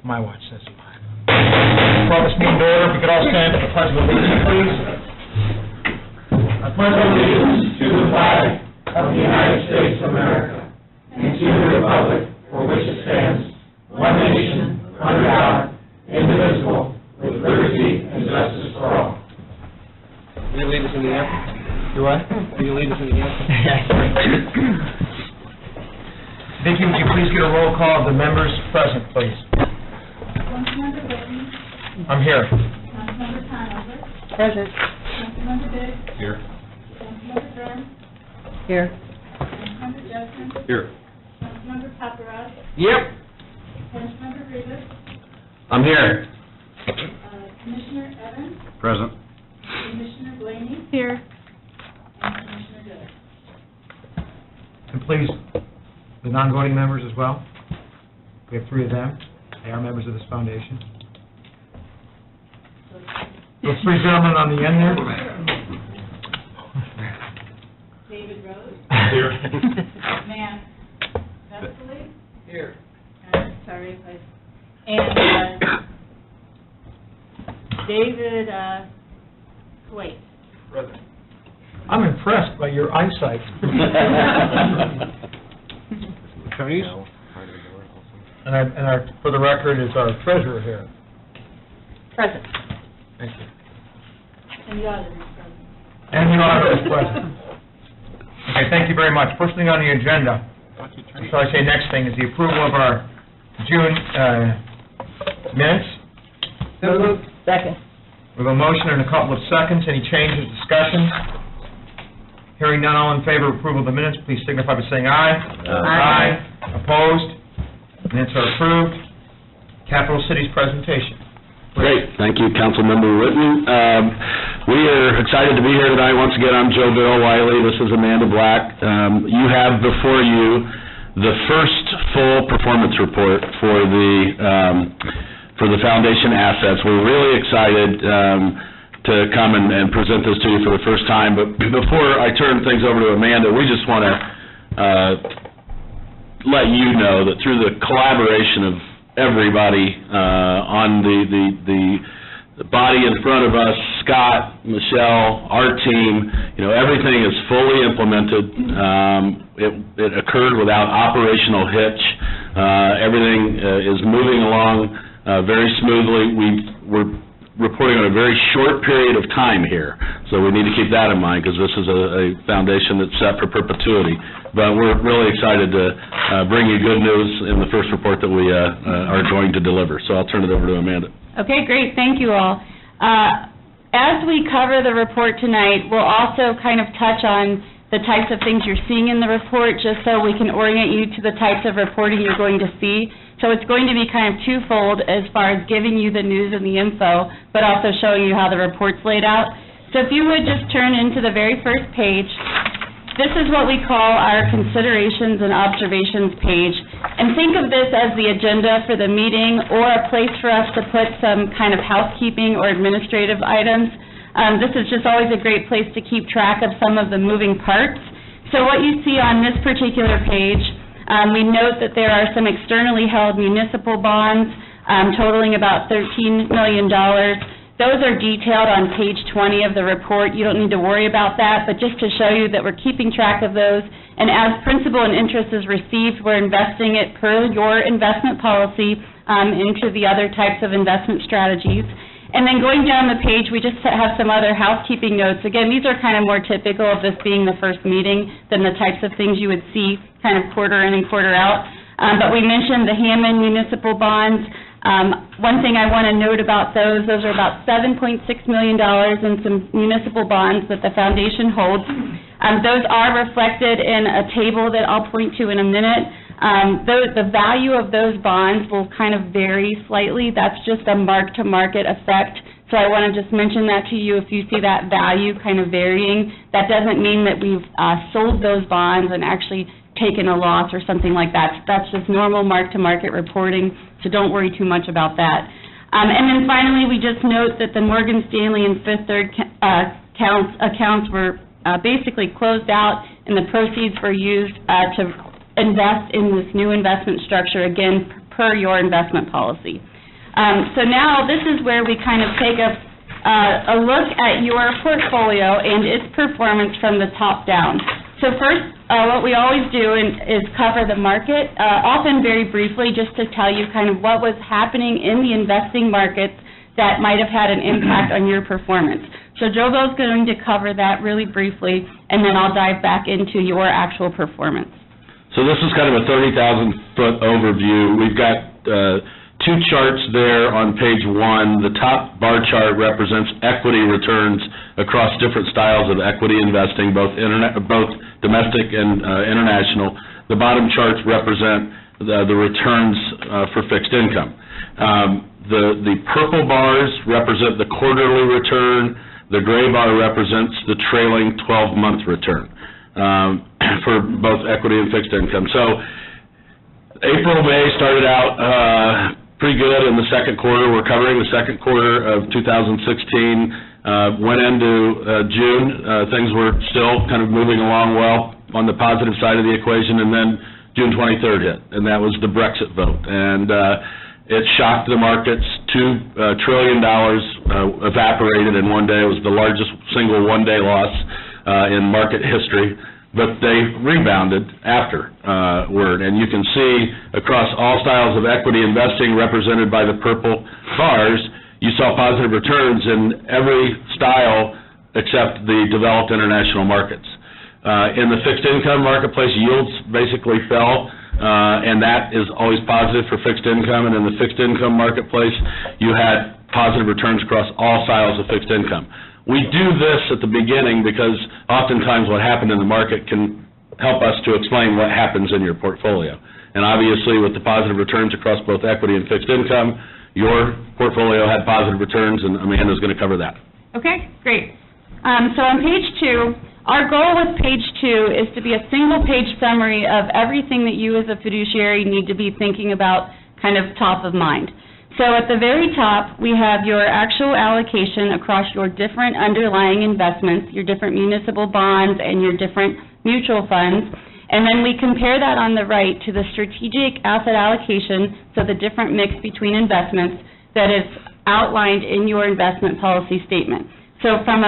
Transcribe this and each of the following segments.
My watch says 5. Call this meeting to order. If we could all stand for the Pledge of Allegiance, please. I pledge allegiance to the flag of the United States of America and to the republic for which it stands, one nation, under God, indivisible, with liberty and justice for all. Will you lead us in the anthem? Do what? Will you lead us in the anthem? Vicki, would you please get a roll call of the members present, please? Councilmember Whitney. I'm here. Councilmember Conover. Present. Councilmember Biggs. Here. Councilmember Burns. Here. Councilmember Justin. Here. Councilmember Paparad. Yep. Councilmember Rivas. I'm here. Commissioner Evans. Present. Commissioner Blaney. Here. And Commissioner Dillard. And please, the non-voting members as well. We have 3 of them. They are members of this foundation. Those 3 gentlemen on the end there. David Rose. Here. Matt Vesely. Here. Sorry if I... And David Kuwait. Present. I'm impressed by your eyesight. Chinese? And for the record, is our treasurer here. Present. Thank you. And the auditor is present. And the auditor is present. Okay, thank you very much. First thing on the agenda, or shall I say next thing, is the approval of our June minutes. Second. We have a motion and a couple of seconds. Any changes, discussion? Hearing none, all in favor of approval of the minutes, please signify by saying aye. Aye. Opposed? Minutes are approved. Capital Cities presentation. Great, thank you, Councilmember Whitten. We are excited to be here tonight. Once again, I'm Joe Bill Wiley. This is Amanda Black. You have before you the first full performance report for the foundation assets. We're really excited to come and present this to you for the first time. But before I turn things over to Amanda, we just want to let you know that through the collaboration of everybody on the body in front of us, Scott, Michelle, our team, everything is fully implemented. It occurred without operational hitch. Everything is moving along very smoothly. We're reporting on a very short period of time here, so we need to keep that in mind because this is a foundation that's set for perpetuity. But we're really excited to bring you good news in the first report that we are going to deliver. So I'll turn it over to Amanda. Okay, great. Thank you all. As we cover the report tonight, we'll also kind of touch on the types of things you're seeing in the report, just so we can orient you to the types of reporting you're going to see. So it's going to be kind of twofold as far as giving you the news and the info, but also showing you how the report's laid out. So if you would just turn into the very first page. This is what we call our considerations and observations page. And think of this as the agenda for the meeting or a place for us to put some kind of housekeeping or administrative items. This is just always a great place to keep track of some of the moving parts. So what you see on this particular page, we note that there are some externally held municipal bonds totaling about $13 million. Those are detailed on page 20 of the report. You don't need to worry about that, but just to show you that we're keeping track of those. And as principal and interest is received, we're investing it per your investment policy into the other types of investment strategies. And then going down the page, we just have some other housekeeping notes. Again, these are kind of more typical of this being the first meeting than the types of things you would see kind of quarter in and quarter out. But we mentioned the Hammond municipal bonds. One thing I want to note about those are about $7.6 million in some municipal bonds that the foundation holds. Those are reflected in a table that I'll point to in a minute. The value of those bonds will kind of vary slightly. That's just a mark-to-market effect. So I want to just mention that to you. If you see that value kind of varying, that doesn't mean that we've sold those bonds and actually taken a loss or something like that. That's just normal mark-to-market reporting, so don't worry too much about that. And then finally, we just note that the Morgan Stanley and Fifth Third accounts were basically closed out, and the proceeds were used to invest in this new investment structure, again, per your investment policy. So now, this is where we kind of take a look at your portfolio and its performance from the top down. So first, what we always do is cover the market, often very briefly, just to tell you kind of what was happening in the investing markets that might have had an impact on your performance. So Jobo's going to cover that really briefly, and then I'll dive back into your actual performance. So this is kind of a 30,000-foot overview. We've got two charts there on page 1. The top bar chart represents equity returns across different styles of equity investing, both domestic and international. The bottom charts represent the returns for fixed income. The purple bars represent the quarterly return. The gray bar represents the trailing 12-month return for both equity and fixed income. So April, May started out pretty good in the second quarter. We're covering the second quarter of 2016. Went into June. Things were still kind of moving along well on the positive side of the equation, and then June 23rd hit, and that was the Brexit vote. And it shocked the markets. $2 trillion evaporated in one day. It was the largest single one-day loss in market history. But they rebounded afterward. And you can see across all styles of equity investing represented by the purple bars, you saw positive returns in every style except the developed international markets. In the fixed income marketplace, yields basically fell. And that is always positive for fixed income. And in the fixed income marketplace, you had positive returns across all styles of fixed income. We do this at the beginning because oftentimes what happened in the market can help us to explain what happens in your portfolio. And obviously, with the positive returns across both equity and fixed income, your portfolio had positive returns, and Amanda's going to cover that. Okay, great. So on page 2, our goal with page 2 is to be a single-page summary of everything that you as a fiduciary need to be thinking about kind of top of mind. So at the very top, we have your actual allocation across your different underlying investments, your different municipal bonds and your different mutual funds. And then we compare that on the right to the strategic asset allocation, so the different mix between investments that is outlined in your investment policy statement. So from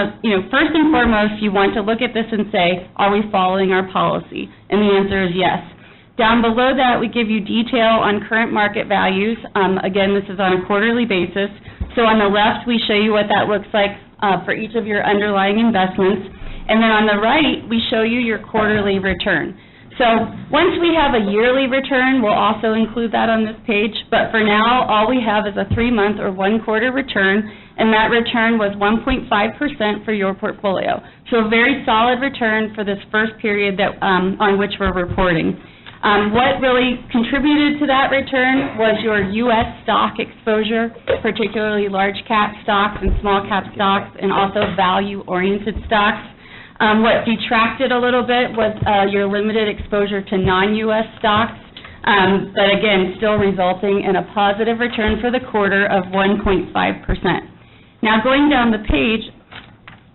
first and foremost, you want to look at this and say, are we following our policy? And the answer is yes. Down below that, we give you detail on current market values. Again, this is on a quarterly basis. So on the left, we show you what that looks like for each of your underlying investments. And then on the right, we show you your quarterly return. So once we have a yearly return, we'll also include that on this page. But for now, all we have is a 3-month or 1-quarter return, and that return was 1.5% for your portfolio. So a very solid return for this first period that on which we're reporting. What really contributed to that return was your U.S. stock exposure, particularly large cap stocks and small cap stocks, and also value-oriented stocks. What detracted a little bit was your limited exposure to non-U.S. stocks, but again, still resulting in a positive return for the quarter of 1.5%. Now, going down the page,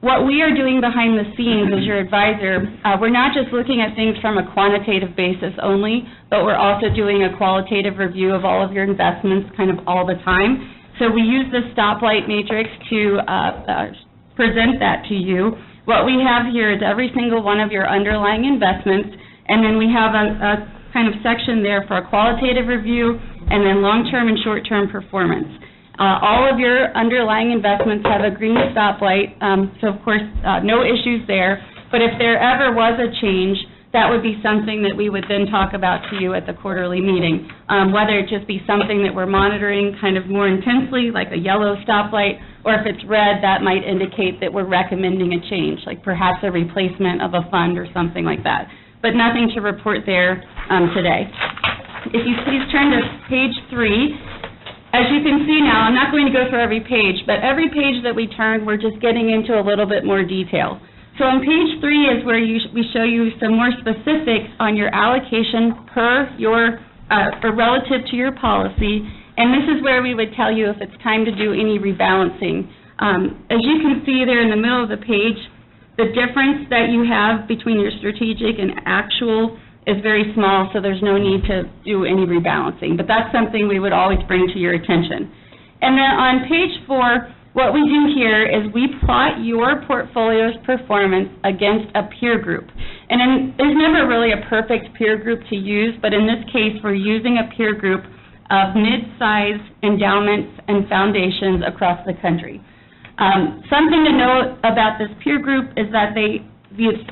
what we are doing behind the scenes as your advisor, we're not just looking at things from a quantitative basis only, but we're also doing a qualitative review of all of your investments kind of all the time. So we use the stoplight matrix to present that to you. What we have here is every single one of your underlying investments, and then we have a kind of section there for a qualitative review, and then long-term and short-term performance. All of your underlying investments have a green stoplight, so of course, no issues there. But if there ever was a change, that would be something that we would then talk about to you at the quarterly meeting. Whether it just be something that we're monitoring kind of more intensely, like a yellow stoplight, or if it's red, that might indicate that we're recommending a change, like perhaps a replacement of a fund or something like that. But nothing to report there today. If you please turn to page 3. As you can see now, I'm not going to go through every page, but every page that we turn, we're just getting into a little bit more detail. So on page 3 is where we show you some more specifics on your allocation per your, or relative to your policy, and this is where we would tell you if it's time to do any rebalancing. As you can see there in the middle of the page, the difference that you have between your strategic and actual is very small, so there's no need to do any rebalancing. But that's something we would always bring to your attention. And then on page 4, what we do here is we plot your portfolio's performance against a peer group. And there's never really a perfect peer group to use, but in this case, we're using a peer group of mid-sized endowments and foundations across the country. Something to note about this peer group is that the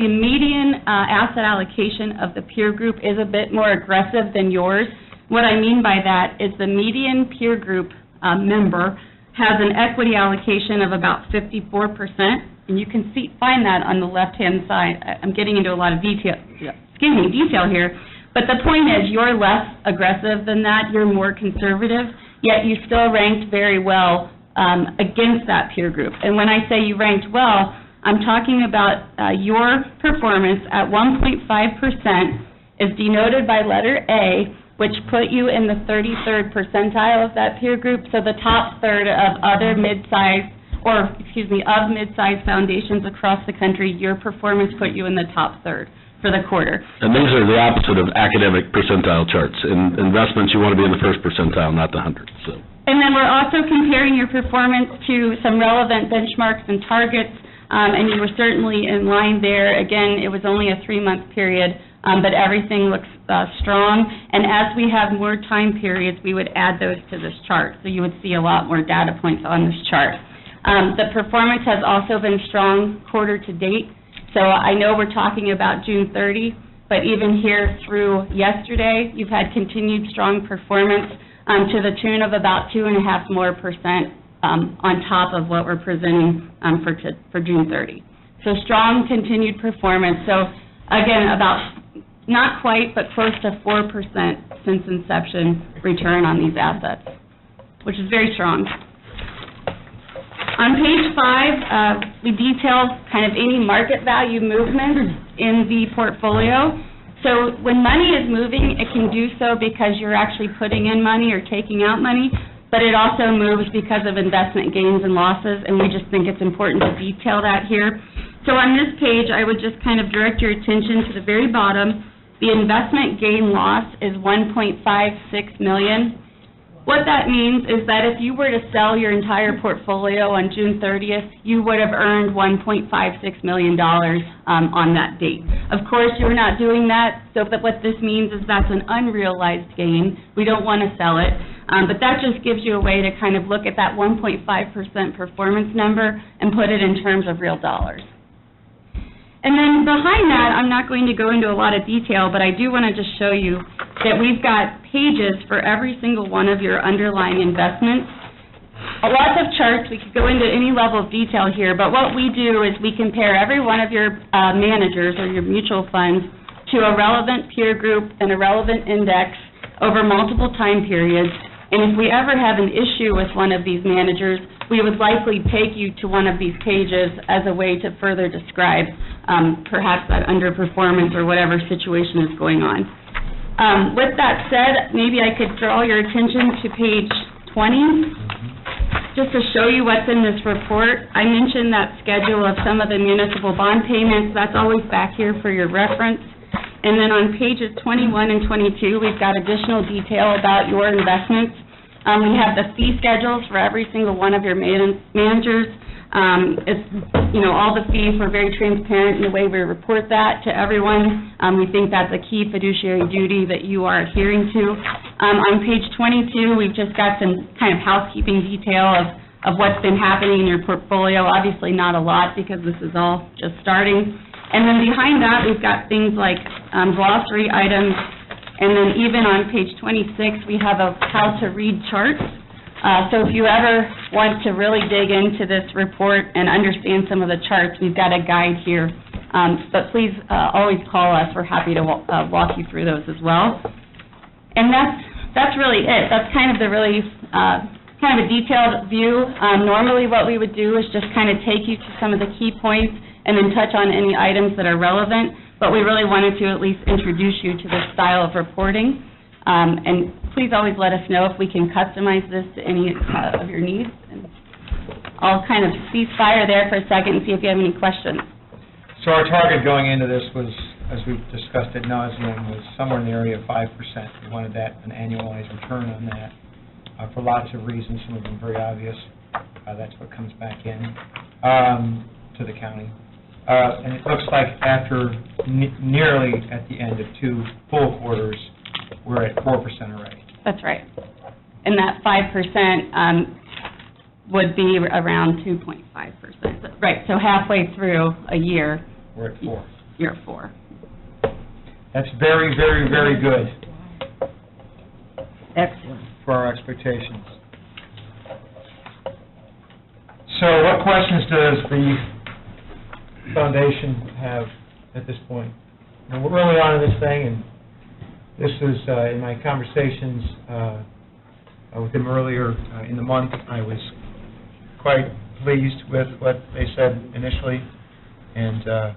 median asset allocation of the peer group is a bit more aggressive than yours. What I mean by that is the median peer group member has an equity allocation of about 54%, and you can find that on the left-hand side. I'm getting into a lot of detail here, but the point is you're less aggressive than that, you're more conservative, yet you still ranked very well against that peer group. And when I say you ranked well, I'm talking about your performance at 1.5% is denoted by letter A, which put you in the 33rd percentile of that peer group, so the top third of other mid-sized foundations across the country, your performance put you in the top third for the quarter. And these are the opposite of academic percentile charts. In investments, you want to be in the first percentile, not the 100th. So. And then we're also comparing your performance to some relevant benchmarks and targets, and you were certainly in line there. Again, it was only a 3-month period, but everything looks strong. And as we have more time periods, we would add those to this chart, so you would see a lot more data points on this chart. The performance has also been strong quarter to date. So I know we're talking about June 30, but even here through yesterday, you've had continued strong performance to the tune of about 2.5% more on top of what we're presenting for June 30. So strong continued performance. So again, about not quite, but close to 4% since inception return on these assets, which is very strong. On page 5, we detail kind of any market value movement in the portfolio. So when money is moving, it can do so because you're actually putting in money or taking out money, but it also moves because of investment gains and losses, and we just think it's important to detail that here. So on this page, I would just kind of direct your attention to the very bottom. The investment gain loss is $1.56 million. What that means is that if you were to sell your entire portfolio on June 30th, you would have earned $1.56 million on that date. Of course, you're not doing that, so what this means is that's an unrealized gain. We don't want to sell it, but that just gives you a way to kind of look at that 1.5% performance number and put it in terms of real dollars. And then behind that, I'm not going to go into a lot of detail, but I do want to just show you that we've got pages for every single one of your underlying investments. Lots of charts. We could go into any level of detail here, but what we do is we compare every one of your managers or your mutual funds to a relevant peer group and a relevant index over multiple time periods. And if we ever have an issue with one of these managers, we would likely take you to one of these pages as a way to further describe perhaps that underperformance or whatever situation is going on. With that said, maybe I could draw your attention to page 20, just to show you what's in this report. I mentioned that schedule of some of the municipal bond payments. That's always back here for your reference. And then on pages 21 and 22, we've got additional detail about your investments. We have the fee schedules for every single one of your managers. All the fees, we're very transparent in the way we report that to everyone. We think that's a key fiduciary duty that you are adhering to. On page 22, we've just got some kind of housekeeping detail of what's been happening in your portfolio. Obviously not a lot because this is all just starting. And then behind that, we've got things like glossary items. And then even on page 26, we have a how-to-read chart. So if you ever want to really dig into this report and understand some of the charts, we've got a guide here. But please always call us. We're happy to walk you through those as well. And that's really it. That's kind of the really kind of a detailed view. Normally what we would do is just kind of take you to some of the key points and then touch on any items that are relevant. But we really wanted to at least introduce you to this style of reporting. And please always let us know if we can customize this to any of your needs. And I'll kind of cease fire there for a second and see if you have any questions. So our target going into this was, as we discussed ad nauseum, was somewhere in the area of 5%. We wanted that, an annualized return on that. for lots of reasons, some of them very obvious. That's what comes back in to the county. And it looks like after nearly at the end of 2 full quarters, we're at 4% already. That's right. And that 5% would be around 2.5%. Right, so halfway through a year, We're at 4. you're at 4. That's very, very, very good Excellent. for our expectations. So what questions does the foundation have at this point? Now, we're early on in this thing, and this is, in my conversations with them earlier in the month, I was quite pleased with what they said initially, and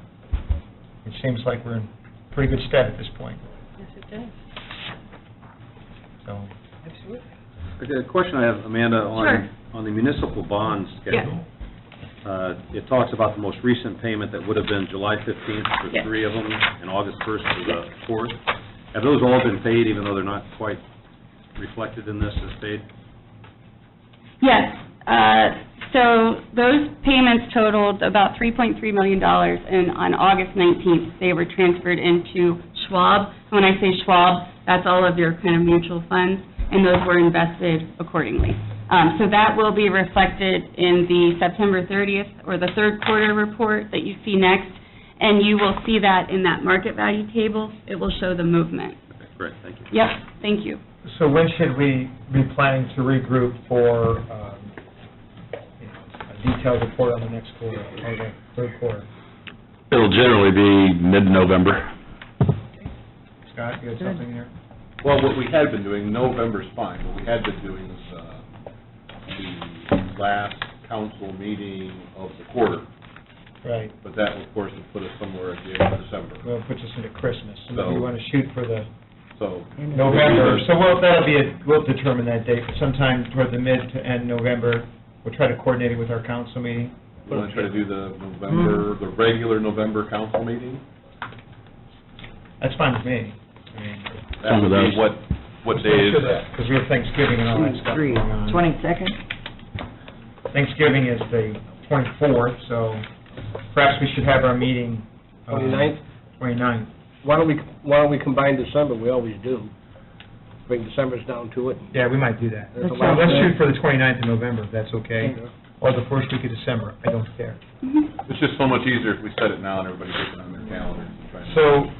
it seems like we're in pretty good stead at this point. Yes, it does. So, Absolutely. Okay, the question I have, Amanda, Sure. on the municipal bond schedule. It talks about the most recent payment that would have been July 15th for Yes. 3 of them, and August 1st for the 4th. Have those all been paid, even though they're not quite reflected in this as paid? Yes, so those payments totaled about $3.3 million, and on August 19th, they were transferred into Schwab. When I say Schwab, that's all of your kind of mutual funds, and those were invested accordingly. So that will be reflected in the September 30th, or the third quarter report that you see next, and you will see that in that market value table. It will show the movement. Okay, great, thank you. Yep, thank you. so when should we be planning to regroup for a detailed report on the next quarter, or the third quarter? It'll generally be mid-November. Scott, you had something there? Well, what we had been doing, November's fine, what we had been doing is the last council meeting of the quarter, Right. but that, of course, would put us somewhere at the end of December. Well, it puts us into Christmas, so So- maybe we want to shoot for the So, November. So we'll determine that date, sometime toward the mid to end November. We'll try to coordinate it with our council meeting. we're going to try to do the November, the regular November council meeting. That's fine with me. I mean, That would be what day is that? because we have Thanksgiving and all that stuff going on. 22nd? Thanksgiving is the 24th, so perhaps we should have our meeting. 29th? 29th. Why don't we combine December, we always do. Bring December's down to it. Yeah, we might do that. That's So a lot. let's shoot for the 29th of November, if that's okay, or the first week of December, I don't care. It's just so much easier if we set it now and everybody gets it on their calendar. and try to- So,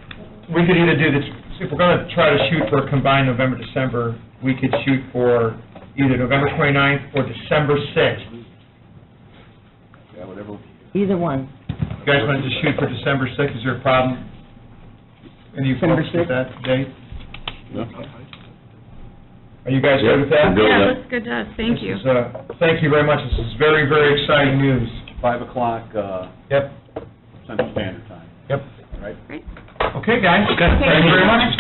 we could either do this, if we're going to try to shoot for a combined November, December, we could shoot for either November 29th or December 6th. Yeah, whatever. Either one. You guys want to just shoot for December 6th, is there a problem? Any of you December folks with 6th? that date? No? Are you guys good with that? Good. Yeah, that's good to us, thank you. This is, thank you very much, this is very, very exciting news. 5 o'clock Yep, Central Standard Time, yep. right? Okay, guys, thank you very much.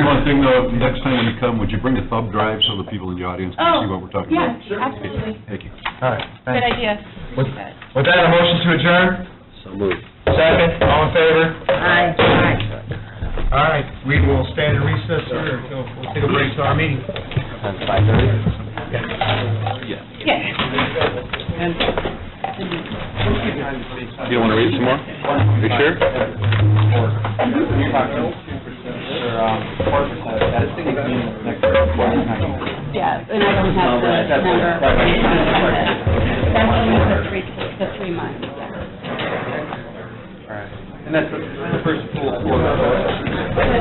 One thing though, next time when you come, would you bring a thumb drive so the people in the audience can see what we're talking Yeah, about? absolutely. Thank you. All right, Good thanks. idea. With that, a motion to adjourn? So moved. Second, all in favor? Aye. All right, we will stand in recess here until, we'll take a break to our meeting. Yeah. Yes. You don't want to read some more? Are you sure? Yeah, and I don't have the number. That's only the 3 months, yeah. And that's the first full quarter.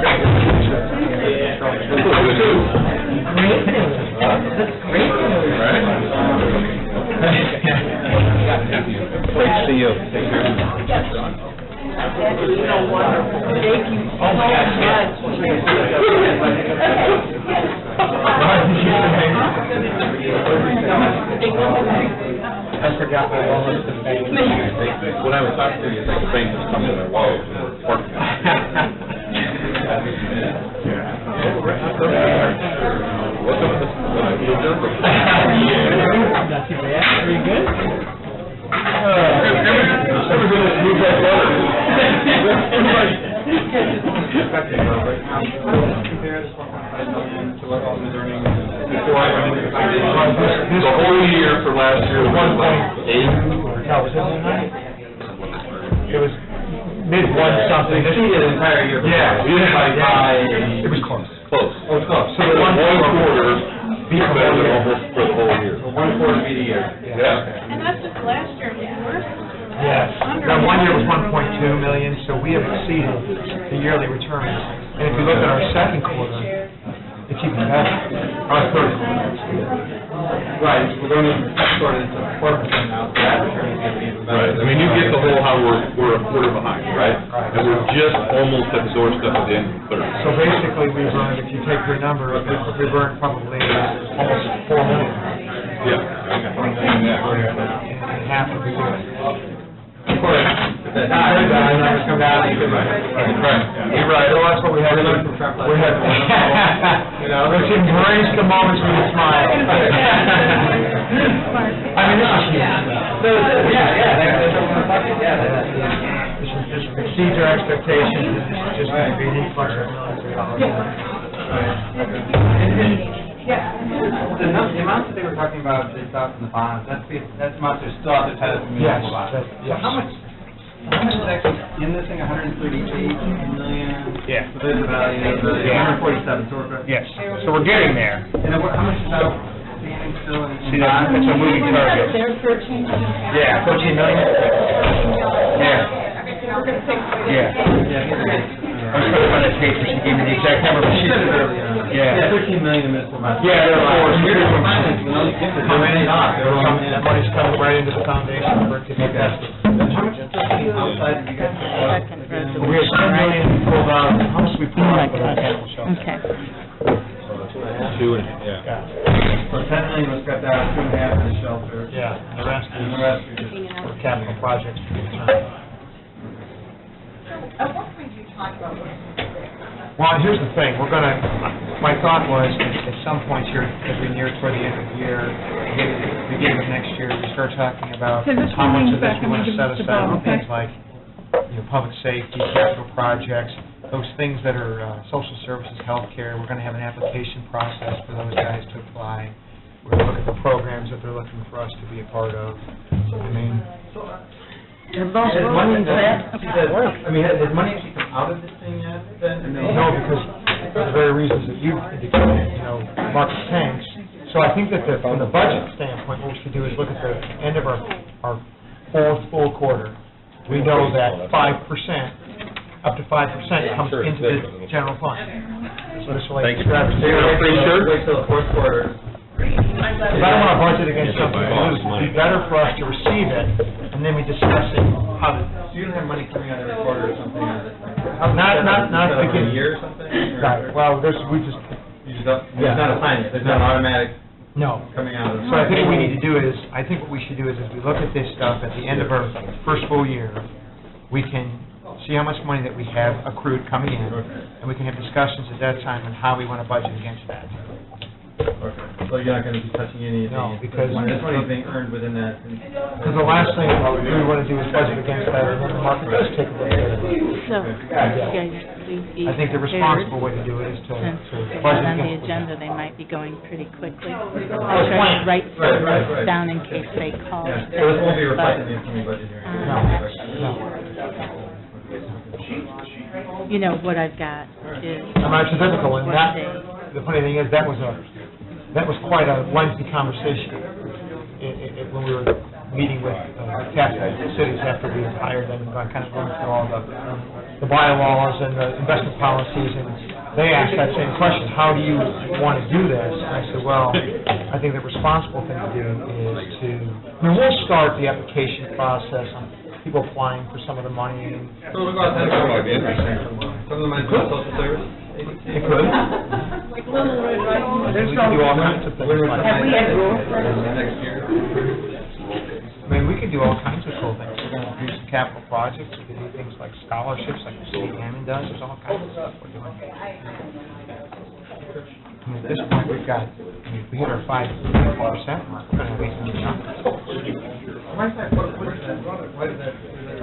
Great to see you. I forgot my wallet. When I was talking to you, it's like the bank just come to their wallet and park it. What's up with this? Pretty good. Compare this 1.5 million to what all the earnings before I went into the this whole year for last year was 1.8. No, was it 1.9? It was mid-one something. You see the entire year. Yeah. It was close. Close. Oh, it's close. So So the one one quarter beat the whole year. almost for the whole year. So 1/4 be the year. Yeah. And that's just last year, it was worse. Yes. Now, one year was 1.2 million, so we have exceeded the yearly returns. And if you look at our second quarter, it's even better. Our third quarter. Right, we're going to sort of into 4% now, so that return is going to be even better. Right, I mean, you get the whole how we're a quarter behind, right? And we're just almost at the doorstep of the end of the third. So basically, we burned, if you take your number, we burned probably almost 4 million in half of the year. Of course, if that numbers come down, you can write it. You're right, well, that's what we had to do. We had, you know, let's embrace the moments when you smile. I mean, this is huge. This exceeds our expectations, it's just going to be an influx of millions of dollars. The amounts that they were talking about, they thought in the bonds, that's amounts that are still out there tied up in Yes, municipal bonds. yes. So how much is actually in this thing, 138 million? Yeah. So there's the value, the 147, so we're. Yes, so we're getting there. And then how much is outstanding still in See, that's bonds? a moving target. There's 14 million. Yeah, 14 million? Yeah. Yeah. I was trying to find that page where she gave me the exact number, but she You said it earlier. Yeah. 13 million in municipal bonds. Yeah, there are. Here's what mine is, when those get to come in, That money's coming right into the foundation for it to be invested. how much is still outside of you guys? We have 10 million pulled out, how much we pulled out for that animal shelter? Okay. So 10 million was cut out, 2.5 in the shelter. Yeah, and the rest And the is rest are just. for capital projects to be done. At what point do you talk about what? Well, here's the thing, we're gonna, my thought was, at some point here, as we near toward the end of the year, beginning of next year, we start talking about Okay, this how much of meeting's this back, we want I'm to gonna set give this to aside Bob, for things okay? like, you know, public safety, capital projects, those things that are social services, healthcare. We're gonna have an application process for those guys to apply. We're gonna look at the programs that they're looking for us to be a part of. I mean, Has money has money actually come out of this thing yet, then? no, because for the very reasons that you indicated, you know, market tanks. So I think that from the budget standpoint, what we should do is look at the end of our fourth full quarter. We know that 5%, up to 5% comes into the general fund. So this will Thank you. So you're pretty sure? Wait till the fourth quarter. Because I don't want to budget against something we lose. It'd be better for us to receive it, and then we discuss it, how to, So you don't have money coming out every quarter or something? not like a beginning. year or something? Right, well, there's, we just, You just don't, there's not a finance, there's not an automatic no. coming out of. So I think what we need to do is, I think what we should do is we look at this stuff at the end of our first full year, we can see how much money that we have accrued coming in, and we can have discussions at that time on how we want to budget against that. Okay, so you're not gonna be touching anything? No, because- This money is being earned within that. Because the last thing we want to do is budget against that, and then the market does take a look at it. So, guys, I think the responsible way to do it is to Since budget it's on the against. agenda, they might be going pretty quickly. I it's try planned. to write Right, some right, notes right. down in case they call. Yeah, so this won't be reflected in the incoming budget hearing. No. You know, what I've got is. I mean, it's difficult, and what that, they- the funny thing is, that was quite a lengthy conversation when we were meeting with capital cities after we had hired them, kind of going through all the bylaws and the investment policies, and they asked that same question, how do you want to do this? And I said, well, I think the responsible thing to do is to, I mean, we'll start the application process on people applying for some of the money, and So we'll go out there, some of them might be social service agency. it could. We can do all kinds of things like that. Have we had rules next year? I mean, we could do all kinds of cool things. We're gonna do some capital projects, we could do things like scholarships, like the city of Hammond does, there's all kinds of stuff we're doing. I mean, at this point, we've got, if we hit our 5% mark, we're gonna have 8 million dollars. Why is that, what is that, why is that?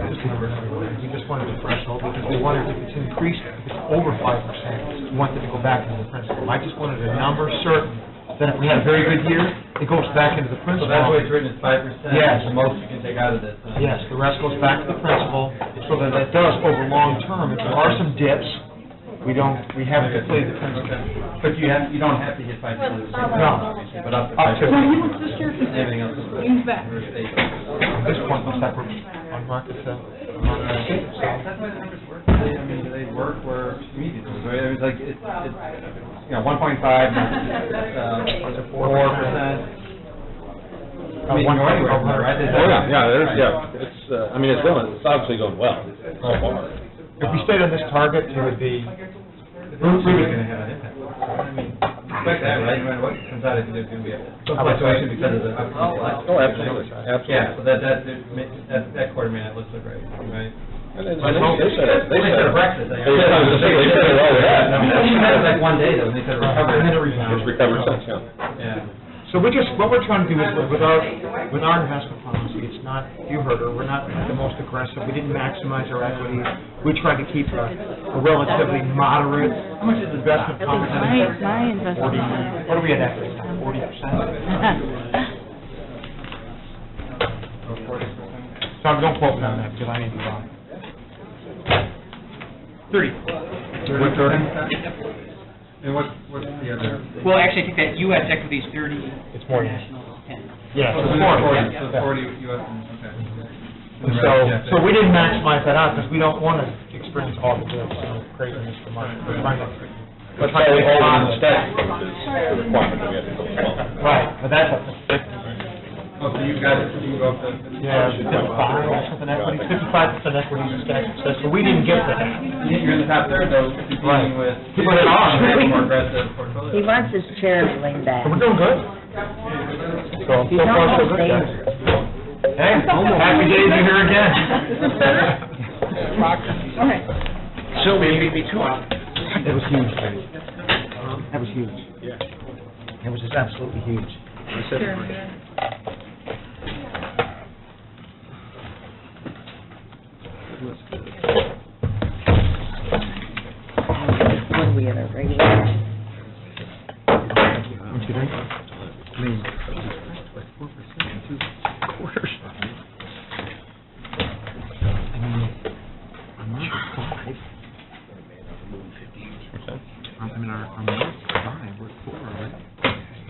Just a number everywhere. We just wanted a threshold, because we wanted, if it's increased, if it's over 5%, we want it to go back into the principal. I just wanted a number certain, that if we had a very good year, it goes back into the So principal. that's why it's written as 5%? Yes. The most you can take out of this, huh? Yes, the rest goes back to the principal, so that it does over long term. If there are some dips, we haven't depleted the principal. But you don't have to hit 5%. No. But up to Up to. 5%. Everything else is. At this point, looks like we're on market, That's why the numbers work. Do they work where we need them, right? I mean, like, it's 1.5, 4%. I mean, go anywhere, right? it's, it's obviously going well so far. If we stayed on this target, it would be, Ruby's gonna have an impact. I mean, expect that, right? No matter what comes out, there's gonna be some fluctuation because of the. Oh, absolutely, Yeah, so that quarter may not look so great, right? They said it, They said Brexit. They said it all that. I mean, that was like one day though, and they said recovery. It's recovered since, Yeah. so what we're trying to do is, with our investment policy, it's not, you heard her, we're not the most aggressive, we didn't maximize our equities, we tried to keep a relatively moderate. How much is investment policy? My investment. What are we at equity now, 40%? So don't quote me on that, because I may be wrong. 30. What, 30? And what's the other? Well, actually, I think that U.S. equity is 30. It's more than that. National is 10. Yeah, So it's 40. 40 U.S. okay. So we didn't maximize that out, because we don't want to experience all the dips, craziness in the market. We're trying to. That's why we hold it in the statute, is the requirement that we have to go along. Right, but that's up to 50. Oh, so you got it, you can go up to. Yeah, 55 or something equity, 55% equity is statute says, so we didn't get to that. You're in the top third though, Right. competing with. People that are. More aggressive portfolio. He wants his chair to lean back. So we're doing good. So You don't far, so have good, days. guys. Hey, happy days are here again. So maybe two. It was huge, Dave. That was huge. Yeah. It was just absolutely huge. What are we at, a regular? What you think? I mean,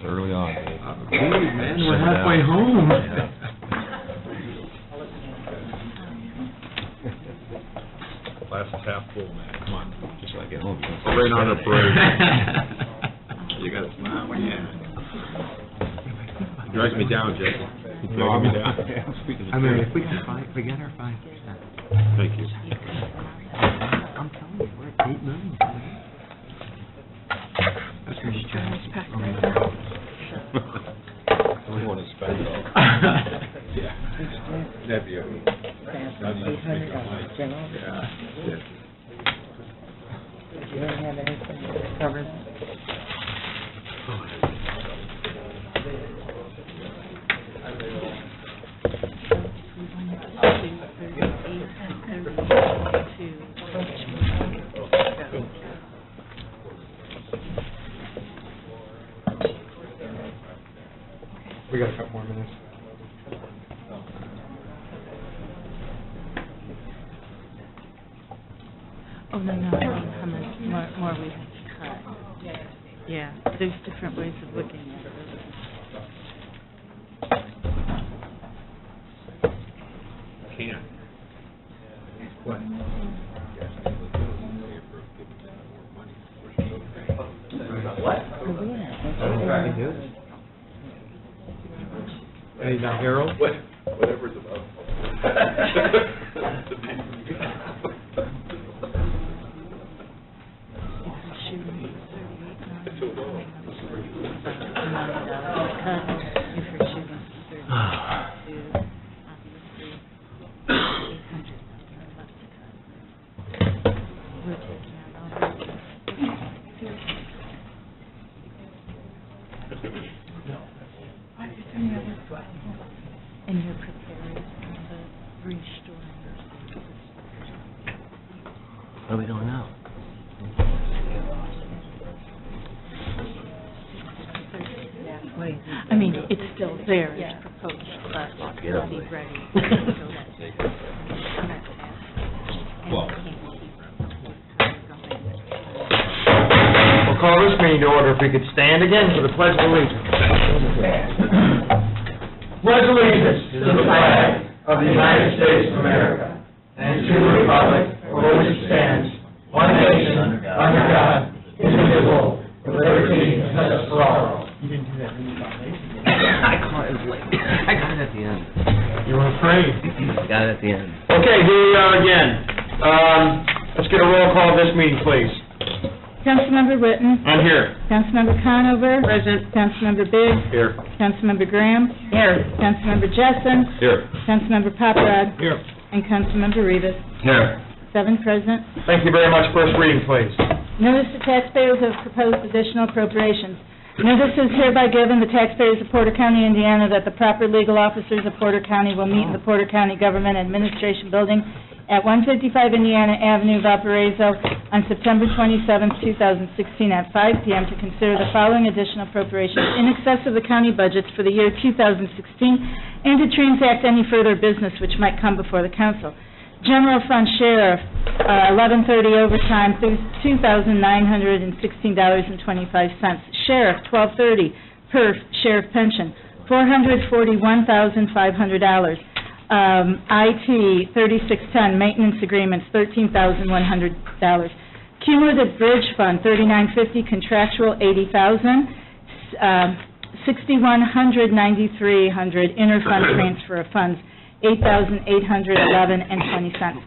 Early on. man, we're halfway home. Glass is half full, man, come on, just like at home. Right on the parade. You gotta smile when you have it. Drives me down, Jesse. Drives me down. I mean, if we can get our 5%. Thank you. I'm telling you, we're at 8 million. That's gonna be We want to spend it all. Yeah. That'd be a. $800 general. Yeah. You don't have anything that covers. We got a couple more minutes. Oh, no, I mean, how much more we have to cut. Yeah, there's different ways of looking at it. Can. What? What? Hey, now, Harold? Whatever's above. And you're prepared for the restoring. What are we doing now? I mean, it's there is proposed, but it'll be ready. So that's it. We'll call this meeting to order. If we could stand again for the Pledge of Allegiance. Pledge allegiance to the flag of the United States of America and to the republic for which it stands, one nation, under God, indivisible, with liberty and justice for all. You didn't do that when you got late. I got it at the end. You were afraid. Got it at the end. Okay, here we are again. Let's get a roll call of this meeting, please. Councilmember Witten. I'm here. Councilmember Conover. Present. Councilmember Biggs. Here. Councilmember Graham. Here. Councilmember Jessen. Here. Councilmember Paparad. Here. And Councilmember Rivas. Here. 7 present. Thank you very much. First reading, please. Notice to taxpayers of proposed additional appropriations. Notice is hereby given the taxpayers of Porter County, Indiana, that the proper legal officers of Porter County will meet in the Porter County Government Administration Building at 155 Indiana Avenue, Valparaiso, on September 27, 2016, at 5 p.m. to consider the following additional appropriations in excess of the county budgets for the year 2016 and to transact any further business which might come before the council. General Fund Sheriff, 1130 overtime, $2,916.25. Sheriff, 1230. PERF, Sheriff Pension, $441,500. IT, 3610, Maintenance Agreements, $13,100. Cumulative Bridge Fund, 3950, Contractual, $80,000. 6,193 Interfund Transfer of Funds, $8,811.20.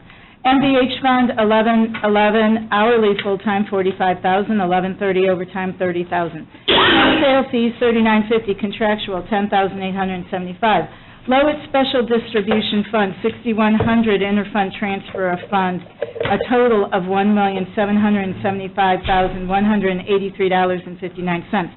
MVH Fund, 1111, hourly full-time, $45,000, 1130 overtime, $30,000. Sale fees, $39.50, contractual, $10,875. Lowest Special Distribution Fund, 6,100 interfund transfer of funds, a total of $1,775,183.59.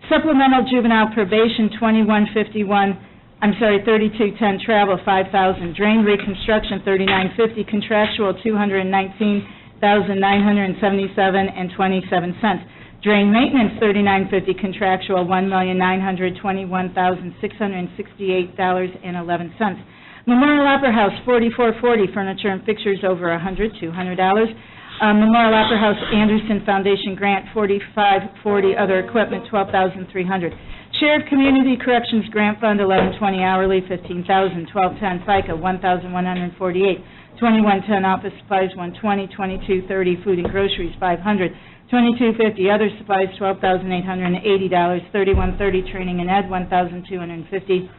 Supplemental Juvenile Probation, 3210 travel, $5,000. Drain reconstruction, $39.50. Contractual, $219,977.27. Drain maintenance, $39.50. Contractual, $1,921,668.11. Memorial Opera House, $44.40. Furniture and fixtures over $100, $200. Memorial Opera House Anderson Foundation grant, $45.40. Other equipment, $12,300. Sheriff Community Corrections Grant Fund, 1120 hourly, $15,000. 1210 FICA, $1,148. 2110 office supplies, $120. 2230 food and groceries, $500. 2250 other supplies, $12,880. 3130 training and ed, $1,250.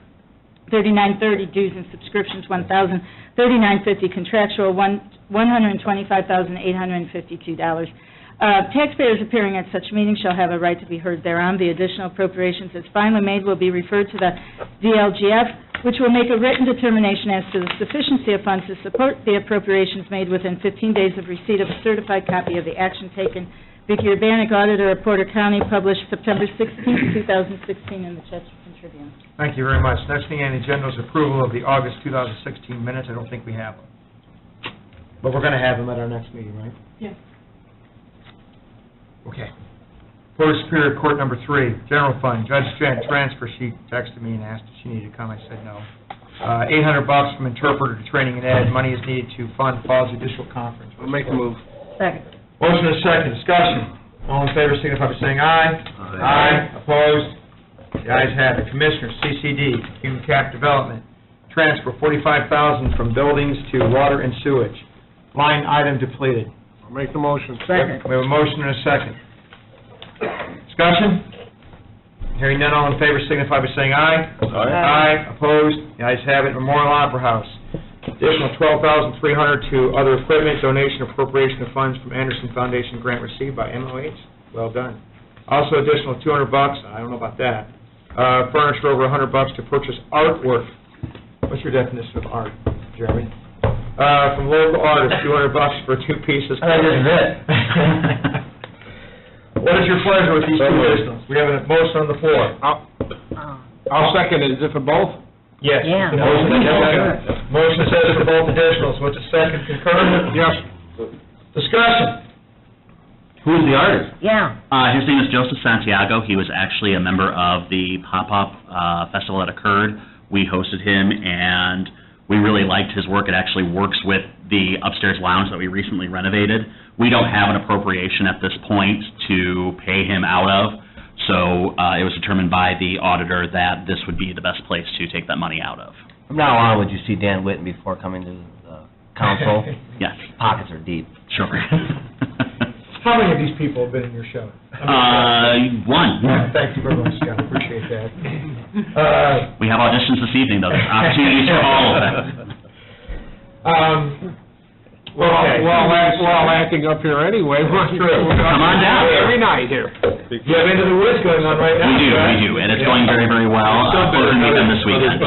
3930 dues and subscriptions, $1,000. 3950 contractual, $125,852. Taxpayers appearing at such meetings shall have a right to be heard thereon. The additional appropriations as finally made will be referred to the DLGF, which will make a written determination as to the sufficiency of funds to support the appropriations made within 15 days of receipt of a certified copy of the action taken. Vicki Urbanek, Auditor of Porter County, published September 16, 2016 in the Chesterton Tribune. Thank you very much. Next thing on the agenda is approval of the August 2016 minutes. I don't think we have them. But we're going to have them at our next meeting, right? Yes. Okay. Porter Superior Court number 3, General Fund, Judge Jen, transfer. She texted me and asked if she needed to come. I said no. $800 from interpreter to training and ed. Money is needed to fund fall judicial conference. I'll make a move. Second. Motion is second. Discussion. All in favor, signify by saying aye. Aye. Opposed? The ayes have it. Commissioners, CCD, Human Capital Development, transfer $45,000 from buildings to water and sewage. Line item depleted. I'll make the motion. Second. We have a motion and a second. Discussion? Hearing none, all in favor signify by saying aye. Aye. Opposed? The ayes have it. Memorial Opera House, additional $12,300 to other equipment, donation appropriation of funds from Anderson Foundation grant received by MOH. Well done. Also additional $200, I don't know about that. Furniture over $100 to purchase artwork. What's your definition of art, Jeremy? From local artists, $200 for 2 pieces. I think this is it. What is your pleasure with these 2 additionals? We have a motion on the floor. I'll second it. Is it for both? Yes. Yeah. Motion says for both additionals. What's the second? Concur? Yes. Discussion. Who is the artist? Yeah. His name is Joseph Santiago. He was actually a member of the Pop-Up festival that occurred. We hosted him, and we really liked his work. It actually works with the upstairs lounge that we recently renovated. We don't have an appropriation at this point to pay him out of, so it was determined by the auditor that this would be the best place to take that money out of. From now on, would you see Dan Whitten before coming to the council? Yes. Pockets are deep. Sure. How many of these people have been in your show? One. Thank you very much, Scott, appreciate that. We have auditions this evening, though. There's opportunities for all of them. Well, acting up here anyway, what's true? Come on down. Every night here. You have Into the Woods going on right now. We do, and it's going very, very well. We're going to meet them this weekend.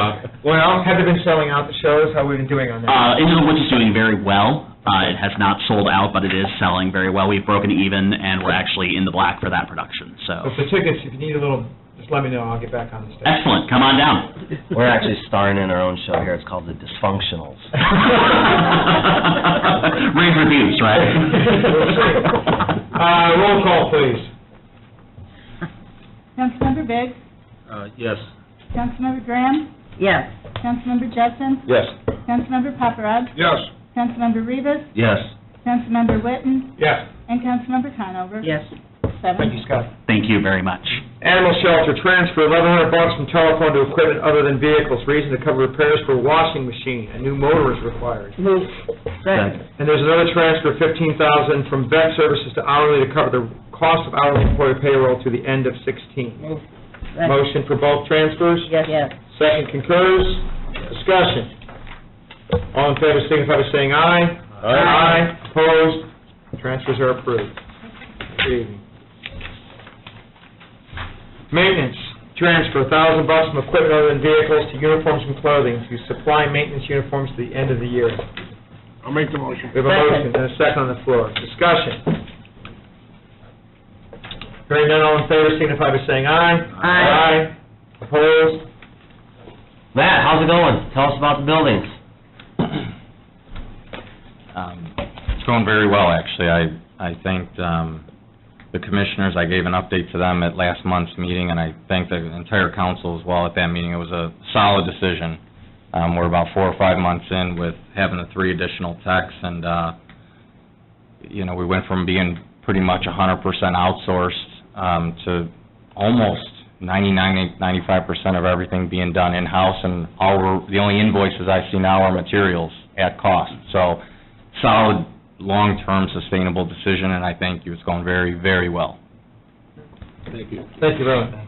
Well, have they been selling out the shows? How have we been doing on that? Into the Woods is doing very well. It has not sold out, but it is selling very well. We've broken even, and we're actually in the black for that production, so. So for tickets, if you need a little, just let me know, I'll get back on the stage. Excellent, come on down. We're actually starring in our own show here. It's called The Dysfunctionals. Rave reviews, right? Roll call, please. Councilmember Biggs? Yes. Councilmember Graham? Yes. Councilmember Jessen? Yes. Councilmember Paparad? Yes. Councilmember Rivas? Yes. Councilmember Whitten? Yes. And Councilmember Conover? Yes. 7. Thank you, Scott. Thank you very much. Animal shelter, transfer $1,100 from telephone to equipment other than vehicles, reason to cover repairs for washing machine. A new motor is required. Move. Second. And there's another transfer, $15,000 from vet services to hourly to cover the cost of hourly employee payroll to the end of 16. Move. Second. Motion for both transfers? Yes. Yes. Second concurs. Discussion. All in favor, signify by saying aye. Aye. Opposed? Transfers are approved. Good evening. Maintenance, transfer $1,000 from equipment other than vehicles to uniforms and clothing to supply maintenance uniforms to the end of the year. I'll make the motion. We have a motion and a second on the floor. Discussion. Hearing none, all in favor, signify by saying aye. Aye. Opposed? Matt, how's it going? Tell us about the buildings. It's going very well, actually. I thanked the commissioners. I gave an update to them at last month's meeting, and I thanked the entire council as well at that meeting. It was a solid decision. We're about 4 or 5 months in with having the 3 additional techs, and, we went from being pretty much 100% outsourced to almost 95% of everything being done in-house, and the only invoices I see now are materials at cost. So, solid, long-term, sustainable decision, and I thank you. It's going very, very well. Thank you. Thank you very much.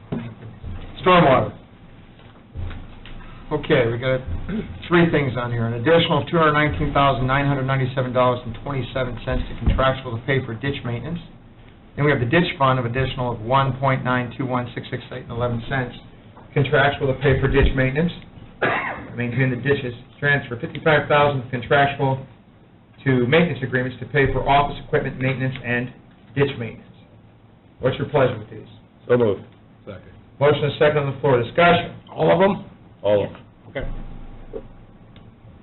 Stormwater. Okay, we got 3 things on here. An additional $219,997.27 to contractual to pay for ditch maintenance. Then we have the ditch fund of additional of $1.921,668.11 contractual to pay for ditch maintenance. Maintain the ditches. Transfer $55,000 contractual to maintenance agreements to pay for office equipment maintenance and ditch maintenance. What's your pleasure with these? So moved. Second. Motion is second on the floor. Discussion. All of them? All of them. Okay.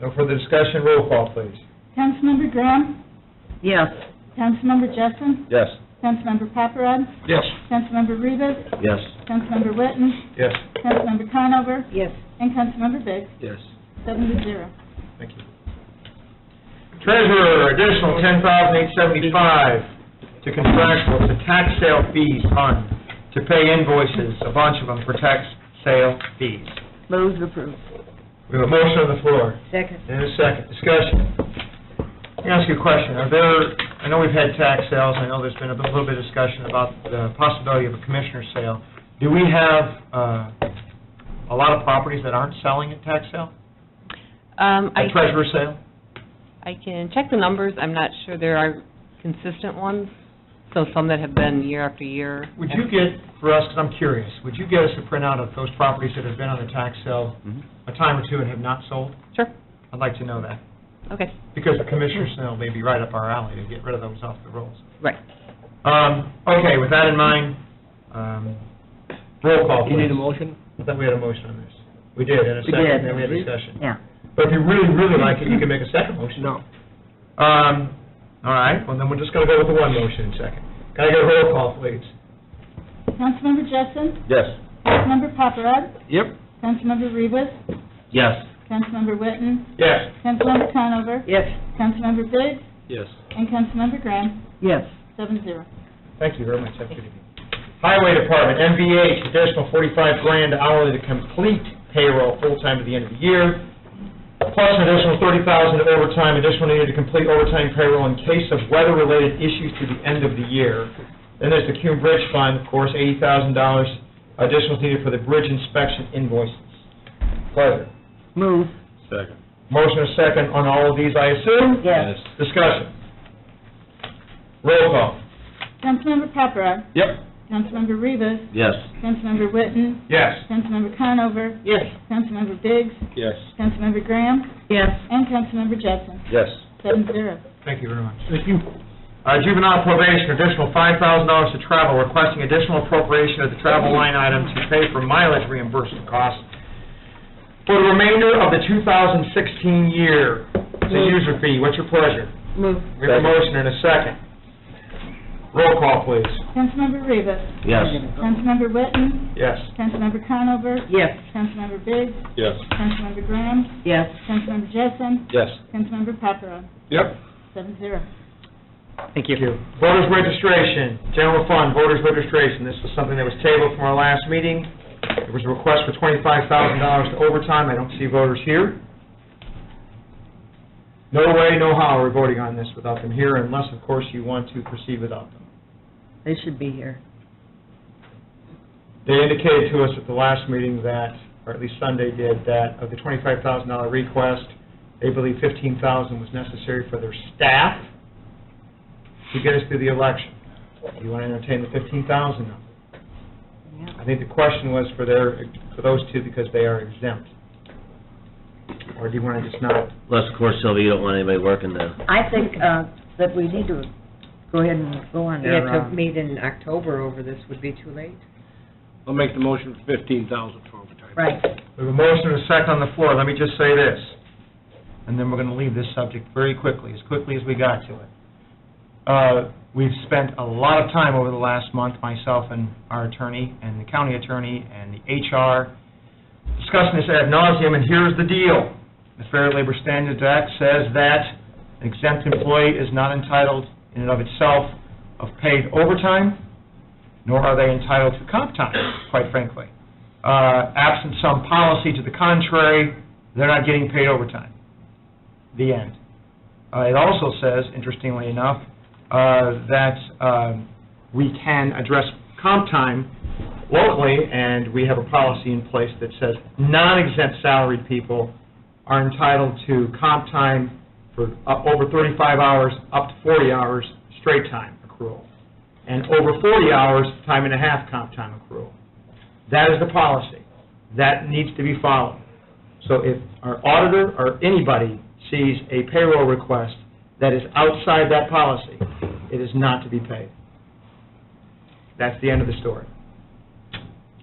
No further discussion. Roll call, please. Councilmember Graham? Yes. Councilmember Jessen? Yes. Councilmember Paparad? Yes. Councilmember Rivas? Yes. Councilmember Whitten? Yes. Councilmember Conover? Yes. And Councilmember Biggs? Yes. 7-0. Thank you. Treasurer, additional $10,875 to contractual to tax sale fees fund to pay invoices, a bunch of them, for tax sale fees. Move approved. We have a motion on the floor. Second. And a second. Discussion. Let me ask you a question. I know we've had tax sales, I know there's been a little bit of discussion about the possibility of a commissioner's sale. Do we have a lot of properties that aren't selling at tax sale? A treasurer's sale? I can check the numbers. I'm not sure there are consistent ones, so some that have been year after year. Would you get, for us, because I'm curious, would you get us a printout of those properties that have been on the tax sale a time or two and have not sold? Sure. I'd like to know that. Okay. Because the commissioner's sale may be right up our alley to get rid of those off the rolls. Right. Okay, with that in mind, roll call, please. You need a motion? I thought we had a motion on this. We did, in a second, and then we had discussion. Yeah. But if you really, really like it, you can make a second motion. No. All right, well, then we're just going to go with the one motion in second. Can I get a roll call, please? Councilmember Jessen, Yes. Councilmember Paparad, Yep. Councilmember Rivas, Yes. Councilmember Witten, Yes. Councilmember Conover, Yes. Councilmember Biggs, Yes. and Councilmember Graham, Yes. 7-0. Thank you very much, have a good evening. Highway Department, MVH, additional $45,000 hourly to complete payroll full-time to the end of the year, plus an additional $30,000 to overtime, additional needed to complete overtime payroll in case of weather-related issues to the end of the year. Then there's the Cume Bridge Fund, of course, $80,000 additional needed for the bridge inspection invoices. Pleasure. Move. Second. Motion is second on all of these, I assume? Yes. Discussion. Roll call. Councilmember Paparad, Yep. Councilmember Rivas, Yes. Councilmember Witten, Yes. Councilmember Conover, Yes. Councilmember Biggs, Yes. Councilmember Graham, Yes. and Councilmember Jessen, Yes. 7-0. Thank you very much. Thank you. Juvenile probation, additional $5,000 to travel, requesting additional appropriation of the travel line item to pay for mileage reimbursement costs for the remainder of the 2016 year. It's a user fee. What's your pleasure? Move. We have a motion and a second. Roll call, please. Councilmember Rivas, Yes. Councilmember Witten, Yes. Councilmember Conover, Yes. Councilmember Biggs, Yes. Councilmember Graham, Yes. Councilmember Jessen, Yes. Councilmember Paparad, Yep. 7-0. Thank you. Voters registration, general fund, voters registration. This was something that was tabled from our last meeting. There was a request for $25,000 to overtime. I don't see voters here. No way, no how are we voting on this without them here, unless, of course, you want to proceed without them. They should be here. They indicated to us at the last meeting that, or at least Sunday did, that of the $25,000 request, they believe $15,000 was necessary for their staff to get us through the election. Do you want to entertain the $15,000 number? I think the question was for those two because they are exempt. Or do you want to just not? Unless, of course, Sylvia, you don't want anybody working there. I think that we need to go ahead and go on We there. had to meet in October over this, would be too late. I'll make the motion for $15,000 for overtime. Right. We have a motion and a second on the floor. Let me just say this, and then we're going to leave this subject very quickly as we got to it. We've spent a lot of time over the last month, myself and our attorney, and the county attorney, and the HR, discussing this ad nauseum, and here's the deal. The Fair Labor Standards Act says that an exempt employee is not entitled in and of itself of paid overtime, nor are they entitled to comp time, quite frankly. Absent some policy to the contrary, they're not getting paid overtime. The end. It also says, interestingly enough, that we can address comp time locally, and we have a policy in place that says non-exempt salaried people are entitled to comp time for over 35 hours, up to 40 hours straight time accrual, and over 40 hours, time and a half comp time accrual. That is the policy. That needs to be followed. So if our auditor or anybody sees a payroll request that is outside that policy, it is not to be paid. That's the end of the story.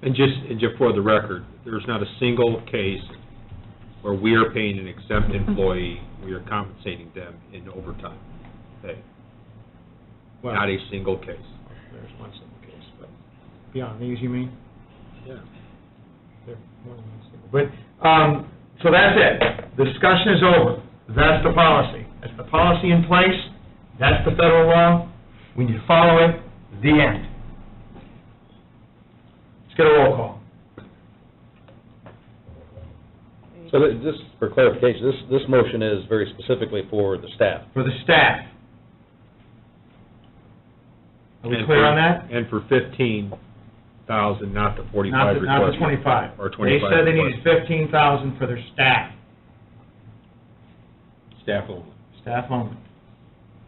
And just for the record, there's not a single case where we are paying an exempt employee, we are compensating them in overtime pay. Not a single case. There's one single case, but beyond these, you mean? Yeah. There, more than one single. But, so that's it. The discussion is over. That's the policy. That's the policy in place. That's the federal law. We need to follow it. The end. Let's get a roll call. So just for clarification, this motion is very specifically for the staff. For the staff. Are we clear on that? And for 15,000, not the 45 Not requested. the 25. Or 25 They said they needed requested. $15,000 for their staff. Staff only. Staff only.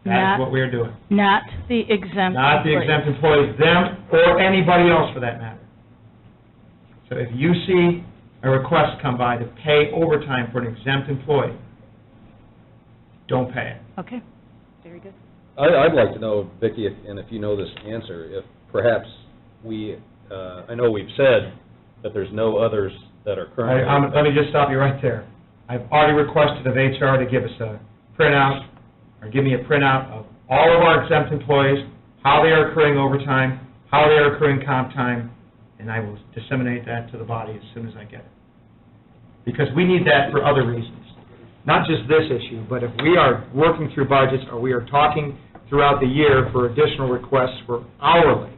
That is what we are doing. Not the exempt Not the employees. exempt employees, them or anybody else for that matter. So if you see a request come by to pay overtime for an exempt employee, don't pay it. Okay, very good. I'd like to know, Vicki, and if you know this answer, if perhaps we, I know we've said that there's no others that are currently... Let me just stop you right there. I've already requested of HR to give us a printout, or give me a printout of all of our exempt employees, how they are accruing overtime, how they are accruing comp time, and I will disseminate that to the body as soon as I get it. Because we need that for other reasons, not just this issue, but if we are working through budgets or we are talking throughout the year for additional requests for hourly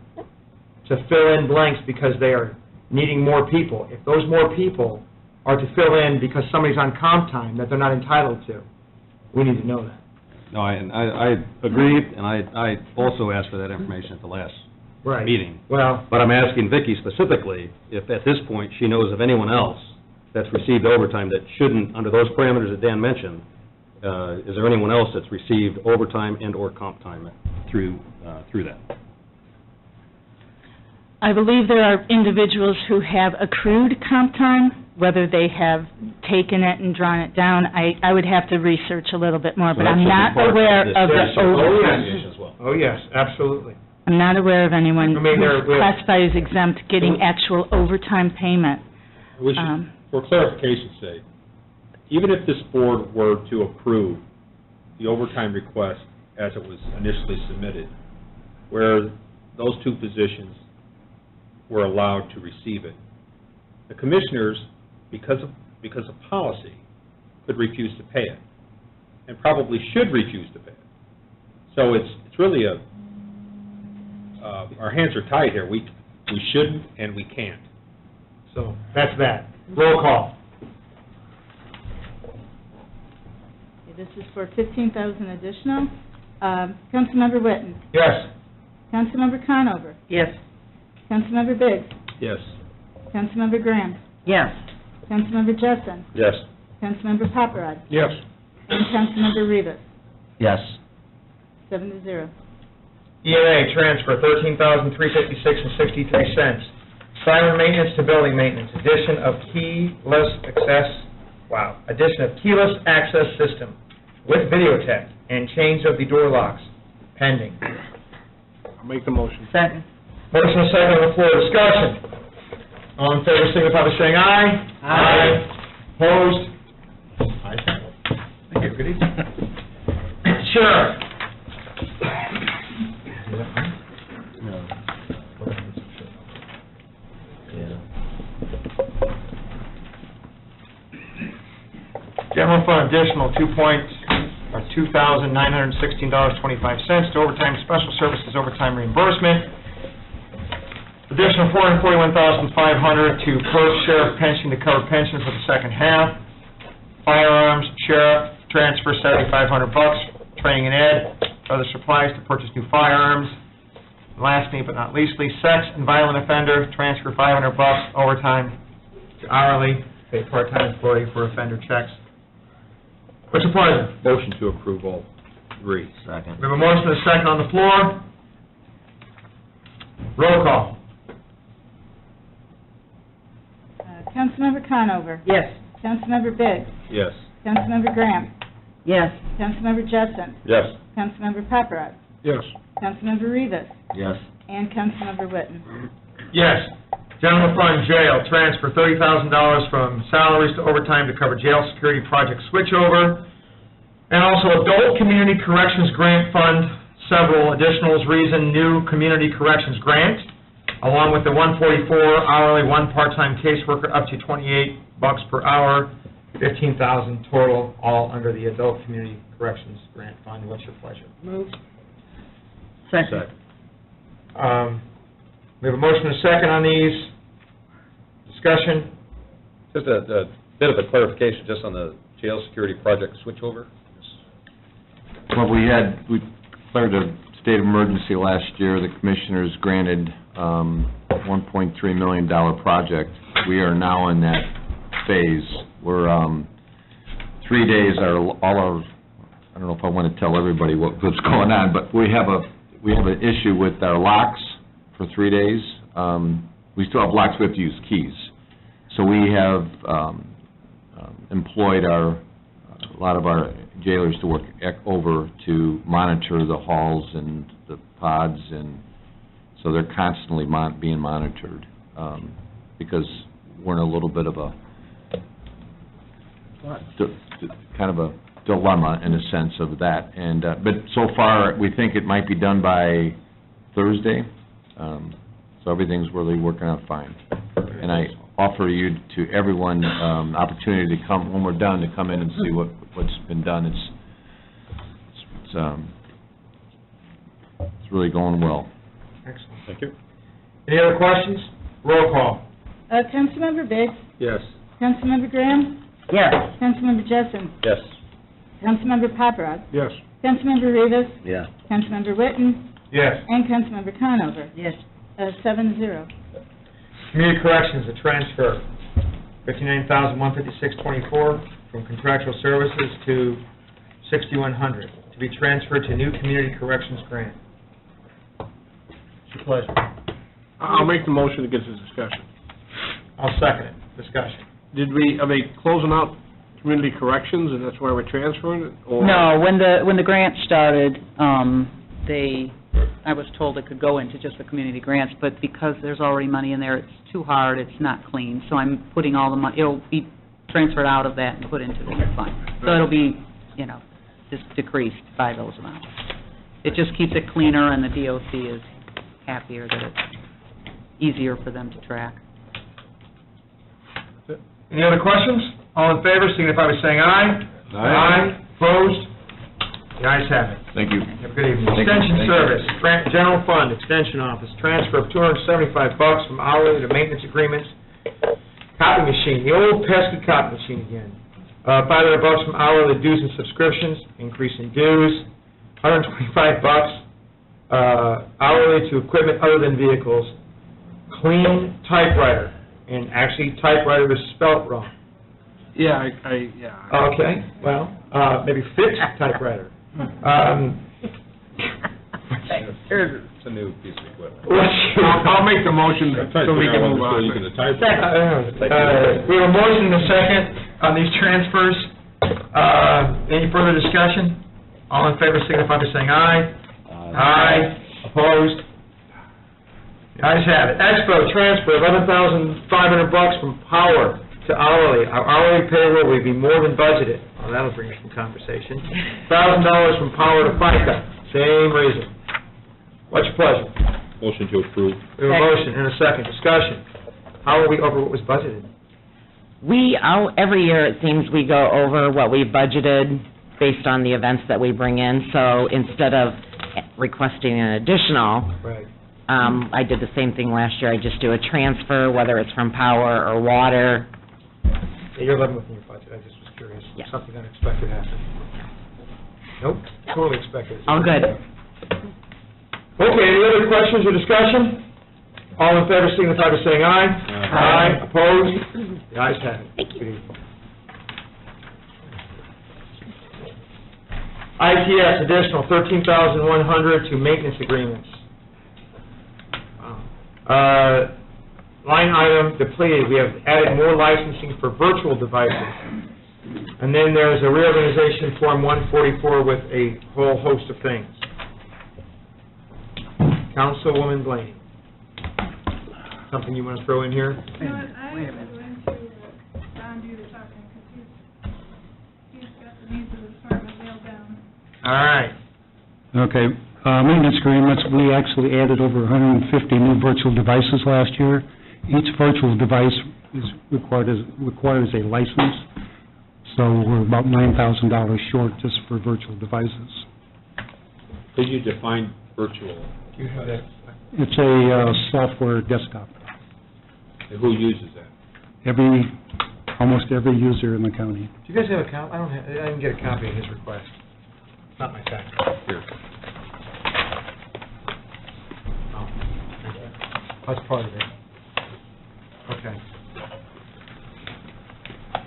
to fill in blanks because they are needing more people, if those more people are to fill in because somebody's on comp time that they're not entitled to, we need to know that. No, I agree, and I also asked for that information at the last meeting. Well, but I'm asking Vicki specifically if at this point she knows of anyone else that's received overtime that shouldn't, under those parameters that Dan mentioned, is there anyone else that's received overtime and/or comp time through that? I believe there are individuals who have accrued comp time, whether they have taken it and drawn it down. I would have to research a little bit more, but I'm not aware of the overtime. Oh, yes, absolutely. I'm not aware of anyone I mean, who's classified as exempt getting actual overtime payment. We should, for clarification's sake, even if this board were to approve the overtime request as it was initially submitted, where those two positions were allowed to receive it, the commissioners, because of policy, could refuse to pay it, and probably should refuse to pay it. So it's really our hands are tied here. We shouldn't and we can't. So that's that. Roll call. Okay, this is for $15,000 additional. Councilmember Witten. Yes. Councilmember Conover. Yes. Councilmember Biggs. Yes. Councilmember Graham. Yes. Councilmember Jessen. Yes. Councilmember Paparad. Yes. And Councilmember Rivas. Yes. 7-0. EMA transfer, $13,356.63. Siren maintenance to building maintenance, addition of keyless access system with Videotech and change of the door locks, pending. I'll make the motion. Second. Motion and second on the floor, discussion. All in favor, signify by saying aye. Aye. Opposed? Ayes have it. Thank you, good evening. Sheriff. General fund additional $2,916.25 to overtime special services overtime reimbursement. Additional $441,500 to clerk sheriff pension to cover pension for the second half. Firearms sheriff transfer $7,500. Training and ed, other supplies to purchase new firearms. Lastly but not leastly, sex and violent offender transfer $500. Overtime to hourly, pay part-time employee for offender checks. What's your pleasure? Motion to approve all three. Second. We have a motion and a second on the floor. Roll call. Councilmember Conover. Yes. Councilmember Biggs. Yes. Councilmember Graham. Yes. Councilmember Jessen. Yes. Councilmember Paparad. Yes. Councilmember Rivas. Yes. And Councilmember Witten. Yes. General fund jail, transfer $30,000 from salaries to overtime to cover jail security project switchover. And also adult community corrections grant fund, several additionals, reason new community corrections grant, along with the $144 hourly, one part-time caseworker up to $28 per hour, $15,000 total, all under the adult community corrections grant fund. What's your pleasure? Move. Second. We have a motion and a second on these. Discussion? Just a bit of a clarification just on the jail security project switchover. Well, we declared a state of emergency last year. The commissioners granted $1.3 million project. We are now in that phase. We're 3 days are all our, I don't know if I want to tell everybody what's going on, but we have an issue with our locks for 3 days. We still have locks, we have to use keys. So we have employed a lot of our jailers to work over to monitor the halls and the pods, and so they're constantly being monitored because we're in a little bit of a kind of a dilemma in a sense of that. And but so far, we think it might be done by Thursday, so everything's really working out fine. And I offer to everyone, opportunity to come, when we're done, to come in and see what's been done. It's really going well. Excellent. Thank you. Any other questions? Roll call. Councilmember Biggs? Yes. Councilmember Graham? Yes. Councilmember Jessen? Yes. Councilmember Paparad? Yes. Councilmember Rivas? Yeah. Councilmember Witten? Yes. And Councilmember Conover? Yes. 7-0. Community corrections, a transfer, $59,156.24 from contractual services to $6,100 to be transferred to new community corrections grant. It's your pleasure. I'll make the motion to get to discussion. I'll second it. Discussion. Are they closing out community corrections, and that's why we're transferring it? Or- No, when the grant started, I was told it could go into just the community grants, but because there's already money in there, it's too hard, it's not clean, so I'm putting all the money, it'll be transferred out of that and put into the new fund. So it'll be, just decreased by those amounts. It just keeps it cleaner, and the DOC is happier that it's easier for them to track. Any other questions? All in favor, signify by saying aye. Aye. Opposed? The ayes have it. Thank you. Have a good evening. Thank you. Extension Thank you. service, Grant General Fund, Extension Office, transfer of $275 from hourly to maintenance agreements. Copy machine, the old pesky copy machine again. $500 from hourly dues and subscriptions, increase in dues. $125 hourly to equipment other than vehicles. Clean typewriter, and actually typewriter is spelt wrong. Yeah, Okay, well, maybe fixed typewriter. It's a new piece of equipment. I'll make the motion so we can move on. We have a motion and a second on these transfers. Any further discussion? All in favor signify by saying aye. Aye. Opposed? The ayes have it. Expo transfer, $11,500 from power to hourly. Our hourly payroll will be more than budgeted. Well, that'll bring us some conversation. $1,000 from power to FICA, same reason. What's your pleasure? Motion to approve. We have a motion and a second. Discussion. How are we over what was budgeted? Every year, it seems we go over what we budgeted based on the events that we bring in. So instead of requesting an additional, Right. I did the same thing last year. I just do a transfer, whether it's from power or water. Yeah, you're living within your budget. I just was curious. Yeah. Something unexpected happened. Nope, totally expected. All good. Okay, any other questions or discussion? All in favor signify by saying aye. Aye. Opposed? The ayes have it. Thank you. ITS, additional $13,100 to maintenance agreements. Wow. Line item depleted, we have added more licensing for virtual devices. And then there's a reorganization Form 144 with a whole host of things. Councilwoman Blaney. Something you want to throw in here? You know what, I was going to Don do the talking, because he's got the needs of the department nailed down. All right. Okay, maintenance agreements, we actually added over 150 new virtual devices last year. Each virtual device is requires a license, so we're about $9,000 short just for virtual devices. Could you define virtual? Do you have that? It's a software desktop. And who uses that? Almost every user in the county. Do you guys have a copy? I didn't get a copy of his request. Not my fax. Here. Oh, that's part of it. Okay.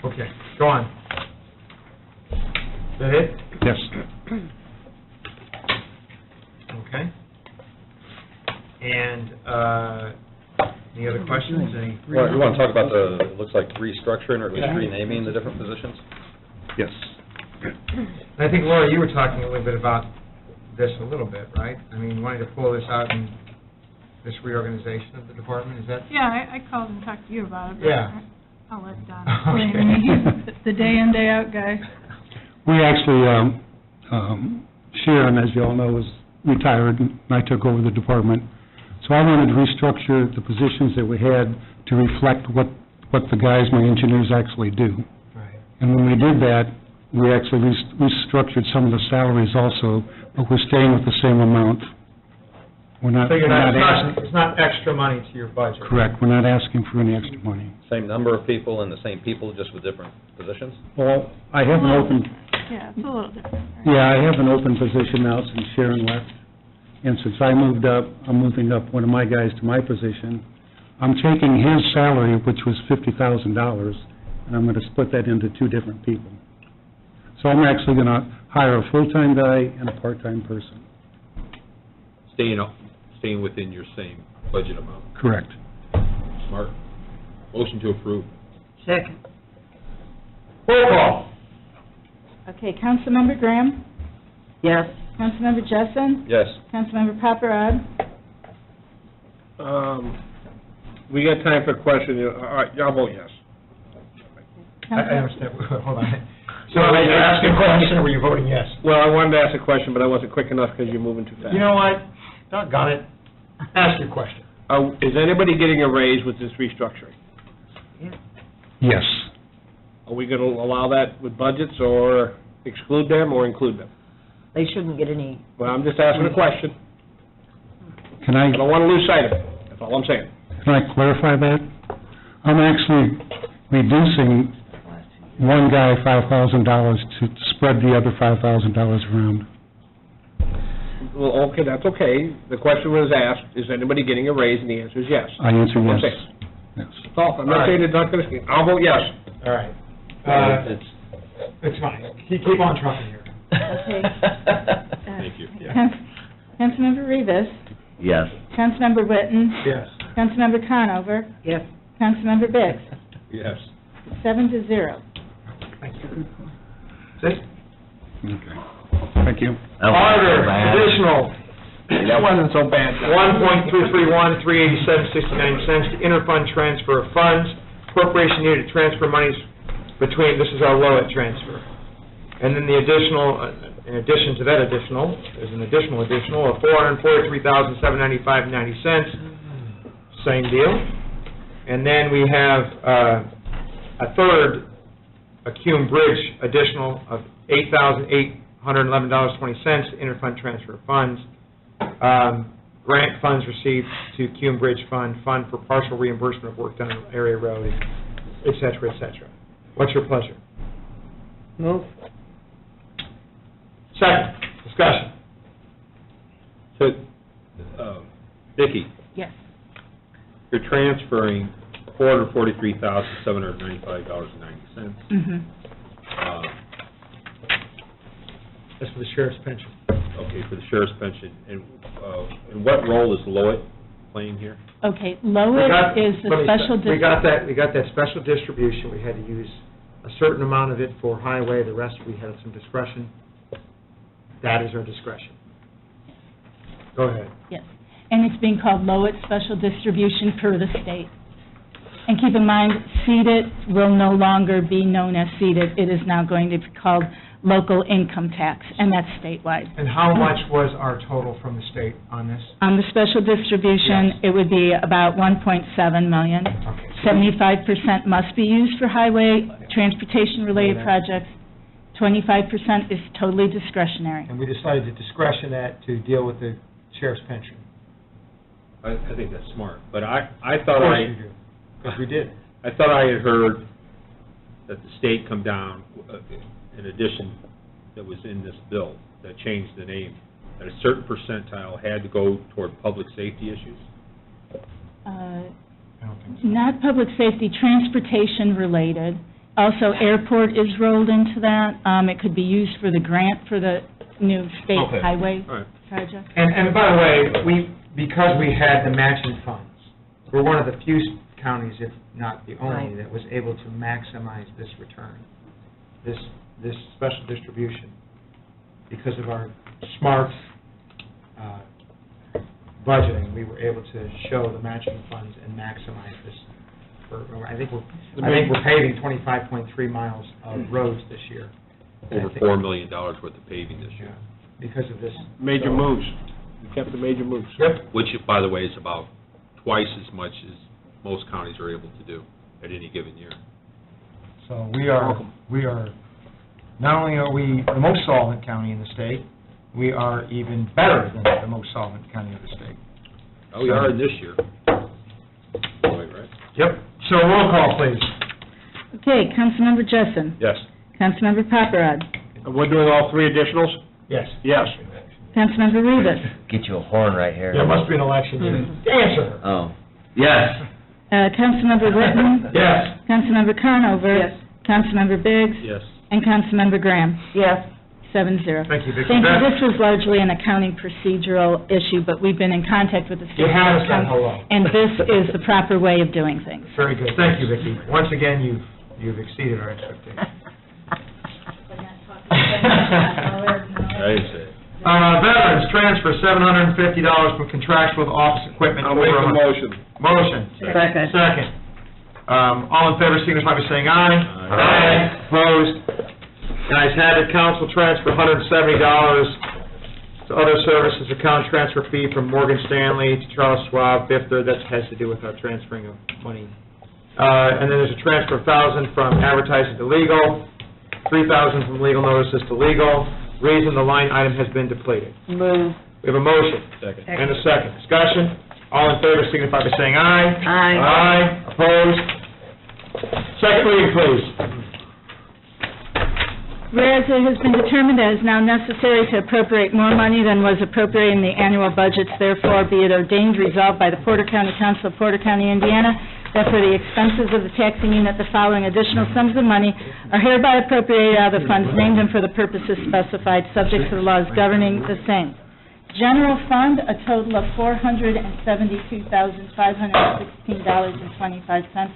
Okay, go on. Is that it? Yes. Okay. And, any other questions? Well, you want to talk about it looks like restructuring or at least renaming the different positions? Yes. And I think, Laura, you were talking a little bit about this a little bit, right? I mean, wanting to pull this out in this reorganization of the department, is that? Yeah, I called and talked to you about it, but Yeah. I'll let Don explain to me. He's the day in, day out guy. We actually, Sharon, as you all know, is retired, and I took over the department. So I wanted to restructure the positions that we had to reflect what the guys, my engineers, actually do. Right. And when we did that, we actually restructured some of the salaries also, but we're staying with the same amount. We're not, So you're we're not, not asking, it's not extra money to your budget? correct, we're not asking for any extra money. Same number of people and the same people, just with different positions? Well, I have an open, Yeah, it's a little different. yeah, I have an open position now since Sharon left. And since I moved up, I'm moving up one of my guys to my position. I'm taking his salary, which was $50,000, and I'm gonna split that into two different people. So I'm actually gonna hire a full-time guy and a part-time person. Staying within your same budget amount. Correct. Smart. Motion to approve. Second. Roll call. Okay, Councilmember Graham? Yes. Councilmember Jessen? Yes. Councilmember Paparad? We got time for questions, I'll vote yes. I understand, hold on. So are you asking a question, or were you voting yes? Well, I wanted to ask a question, but I wasn't quick enough because you're moving too fast. You know what? Doggone it. Ask your question. Is anybody getting a raise with this restructuring? Yes. Are we going to allow that with budgets, or exclude them, or include them? They shouldn't get any. Well, I'm just asking a question. Can I, I don't want to lose sight of it, that's all I'm saying. can I clarify that? I'm actually reducing one guy $5,000 to spread the other $5,000 around. Well, okay, that's okay. The question was asked, is anybody getting a raise, and the answer is yes. I answer yes. Okay. Yes. That's all. I'm not saying it's not going to, I'll vote yes. All right. It's fine. Keep on trucking here. Okay. Thank you. Councilmember Rivas? Yes. Councilmember Witten? Yes. Councilmember Conover? Yes. Councilmember Biggs? Yes. 7-0. Thank you. See? Okay. Thank you. Auditor, additional, that wasn't so bad. 1.331, 387.69 cents to interfund transfer of funds. Corporation needed to transfer monies between, this is our Lowit transfer. And then the additional, in addition to that additional, there's an additional of $443,795.90. Same deal. And then we have a third, a Cume Bridge additional of $8,811.20 interfund transfer of funds. Grant funds received to Cume Bridge Fund for partial reimbursement of work done on area road, et cetera, et cetera. What's your pleasure? Move. Second, discussion. So, Vicki, Yes. you're transferring $443,795.90. Mhm. That's for the sheriff's pension. Okay, for the sheriff's pension. And what role is Lowit playing here? Okay, Lowit is the special We got that special distribution. We had to use a certain amount of it for highway, the rest we had some discretion. That is our discretion. Go ahead. Yes, and it's being called Lowit Special Distribution per the state. And keep in mind, seeded will no longer be known as seeded. It is now going to be called local income tax, and that's statewide. And how much was our total from the state on this? On the special distribution, Yes. it would be about 1.7 million. Okay. 75% must be used for highway, transportation-related Okay. projects. 25% is totally discretionary. And we decided to discretion that to deal with the sheriff's pension. I think that's smart, but I Of thought course you do, because we did. I thought I had heard that the state come down, in addition, that was in this bill, that changed the name, that a certain percentile had to go toward public safety issues? I don't think so. Not public safety, transportation-related. Also, airport is rolled into that. It could be used for the grant for the new state Okay. highway All right. project. And by the way, because we had the matching funds, we're one of the few counties, if not the only, Right. that was able to maximize this return, this special distribution, because of our smart budgeting. We were able to show the matching funds and maximize this. I think we're paving 25.3 miles of roads this year. Over $4 million worth of paving this year. because of this. Major moves. We kept the major moves. Yep. Which, by the way, is about twice as much as most counties are able to do at any given year. So we are, not only are we the most solvent county in the state, we are even better than the most solvent county of the state. Oh, we are in this year. Right? Yep. So roll call, please. Okay, Councilmember Jessen. Yes. Councilmember Paparad. We're doing all three additionals? Yes. Yes. Councilmember Rivas. Get you a horn right here. There must be an election year. Answer. Oh, yes. Councilmember Whitten. Yes. Councilmember Conover. Yes. Councilmember Biggs. Yes. And Councilmember Graham. Yes. 7-0. Thank you, Vicki. Thank you. This was largely an accounting procedural issue, but we've been in contact with the state. You have said Council, hello. and this is the proper way of doing things. Very good. Thank you, Vicki. Once again, you've exceeded our expectations. Veterans, transfer $750 from contractual to office equipment. I'll make the motion. Motion. Second. Second. All in favor, signify by saying aye. Aye. Opposed? Guys, have it, council transfer $170 to other services account transfer fee from Morgan Stanley to Charles Schwab, Fifth Third. That has to do with our transferring of money. And then there's a transfer of $1,000 from advertising to legal, $3,000 from legal notices to legal. Reason the line item has been depleted. Move. We have a motion. Second. And a second. Discussion. All in favor signify by saying aye. Aye. Aye. Opposed? Second reading, please. Whereas it has been determined that it is now necessary to appropriate more money than was appropriated in the annual budgets, therefore be it ordained, resolved by the Porter County Council of Porter County, Indiana, that for the expenses of the taxing unit, the following additional sums of money are hereby appropriated out of the funds named and for the purposes specified, subject to the laws governing the same. General fund, a total of $472,516.25.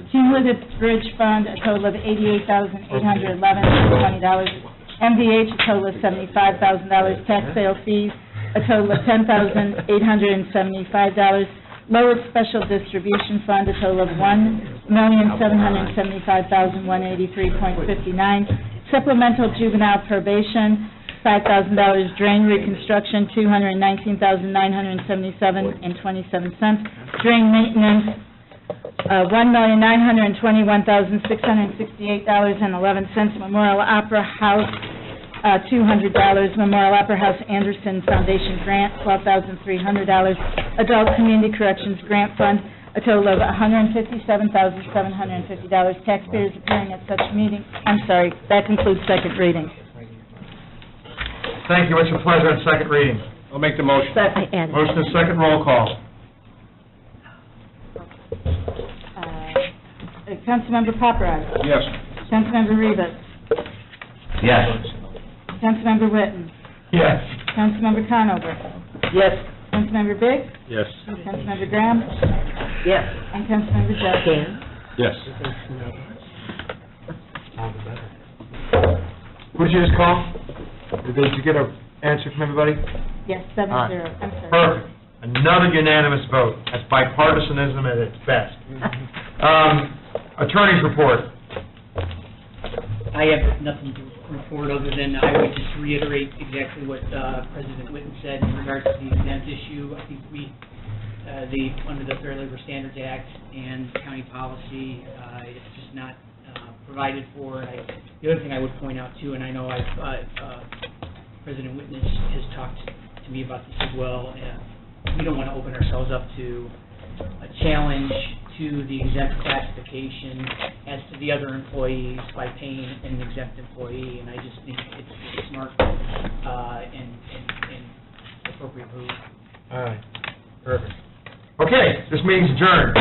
Cumulative bridge fund, a total of $88,811.20. MVH, a total of $75,000. Tax sale fees, a total of $10,875. Lowest special distribution fund, a total of $1,775,183.59. Supplemental juvenile probation, $5,000. Drain reconstruction, $219,977.27. Drain maintenance, $1,921,668.11. Memorial Opera House, $200. Memorial Opera House Anderson Foundation grant, $12,300. Adult Community Corrections Grant Fund, a total of $157,750. Taxpayers appearing at such meeting. I'm sorry, that concludes second reading. Thank you. What's your pleasure on second reading? I'll make the motion. Motion and second, roll call. Councilmember Paparad. Yes. Councilmember Rivas. Yes. Councilmember Whitten. Yes. Councilmember Conover. Yes. Councilmember Biggs. Yes. Councilmember Graham. Yes. And Councilmember Jessen. Yes. Who did you just call? Did you get an answer from everybody? Yes, 7-0. All right. I'm sorry. Perfect. Another unanimous vote. That's bipartisanism at its best. Attorney's report. I have nothing to report other than I would just reiterate exactly what President Whitten said in regards to the exempt issue. I think under the Fair Labor Standards Act and county policy, it's just not provided for. The other thing I would point out too, and I know President Whitten has talked to me about this as well, we don't want to open ourselves up to a challenge to the exempt classification as to the other employees by paying an exempt employee, and I just think it's a smart and appropriate move. All right. Perfect. Okay, this meeting's adjourned.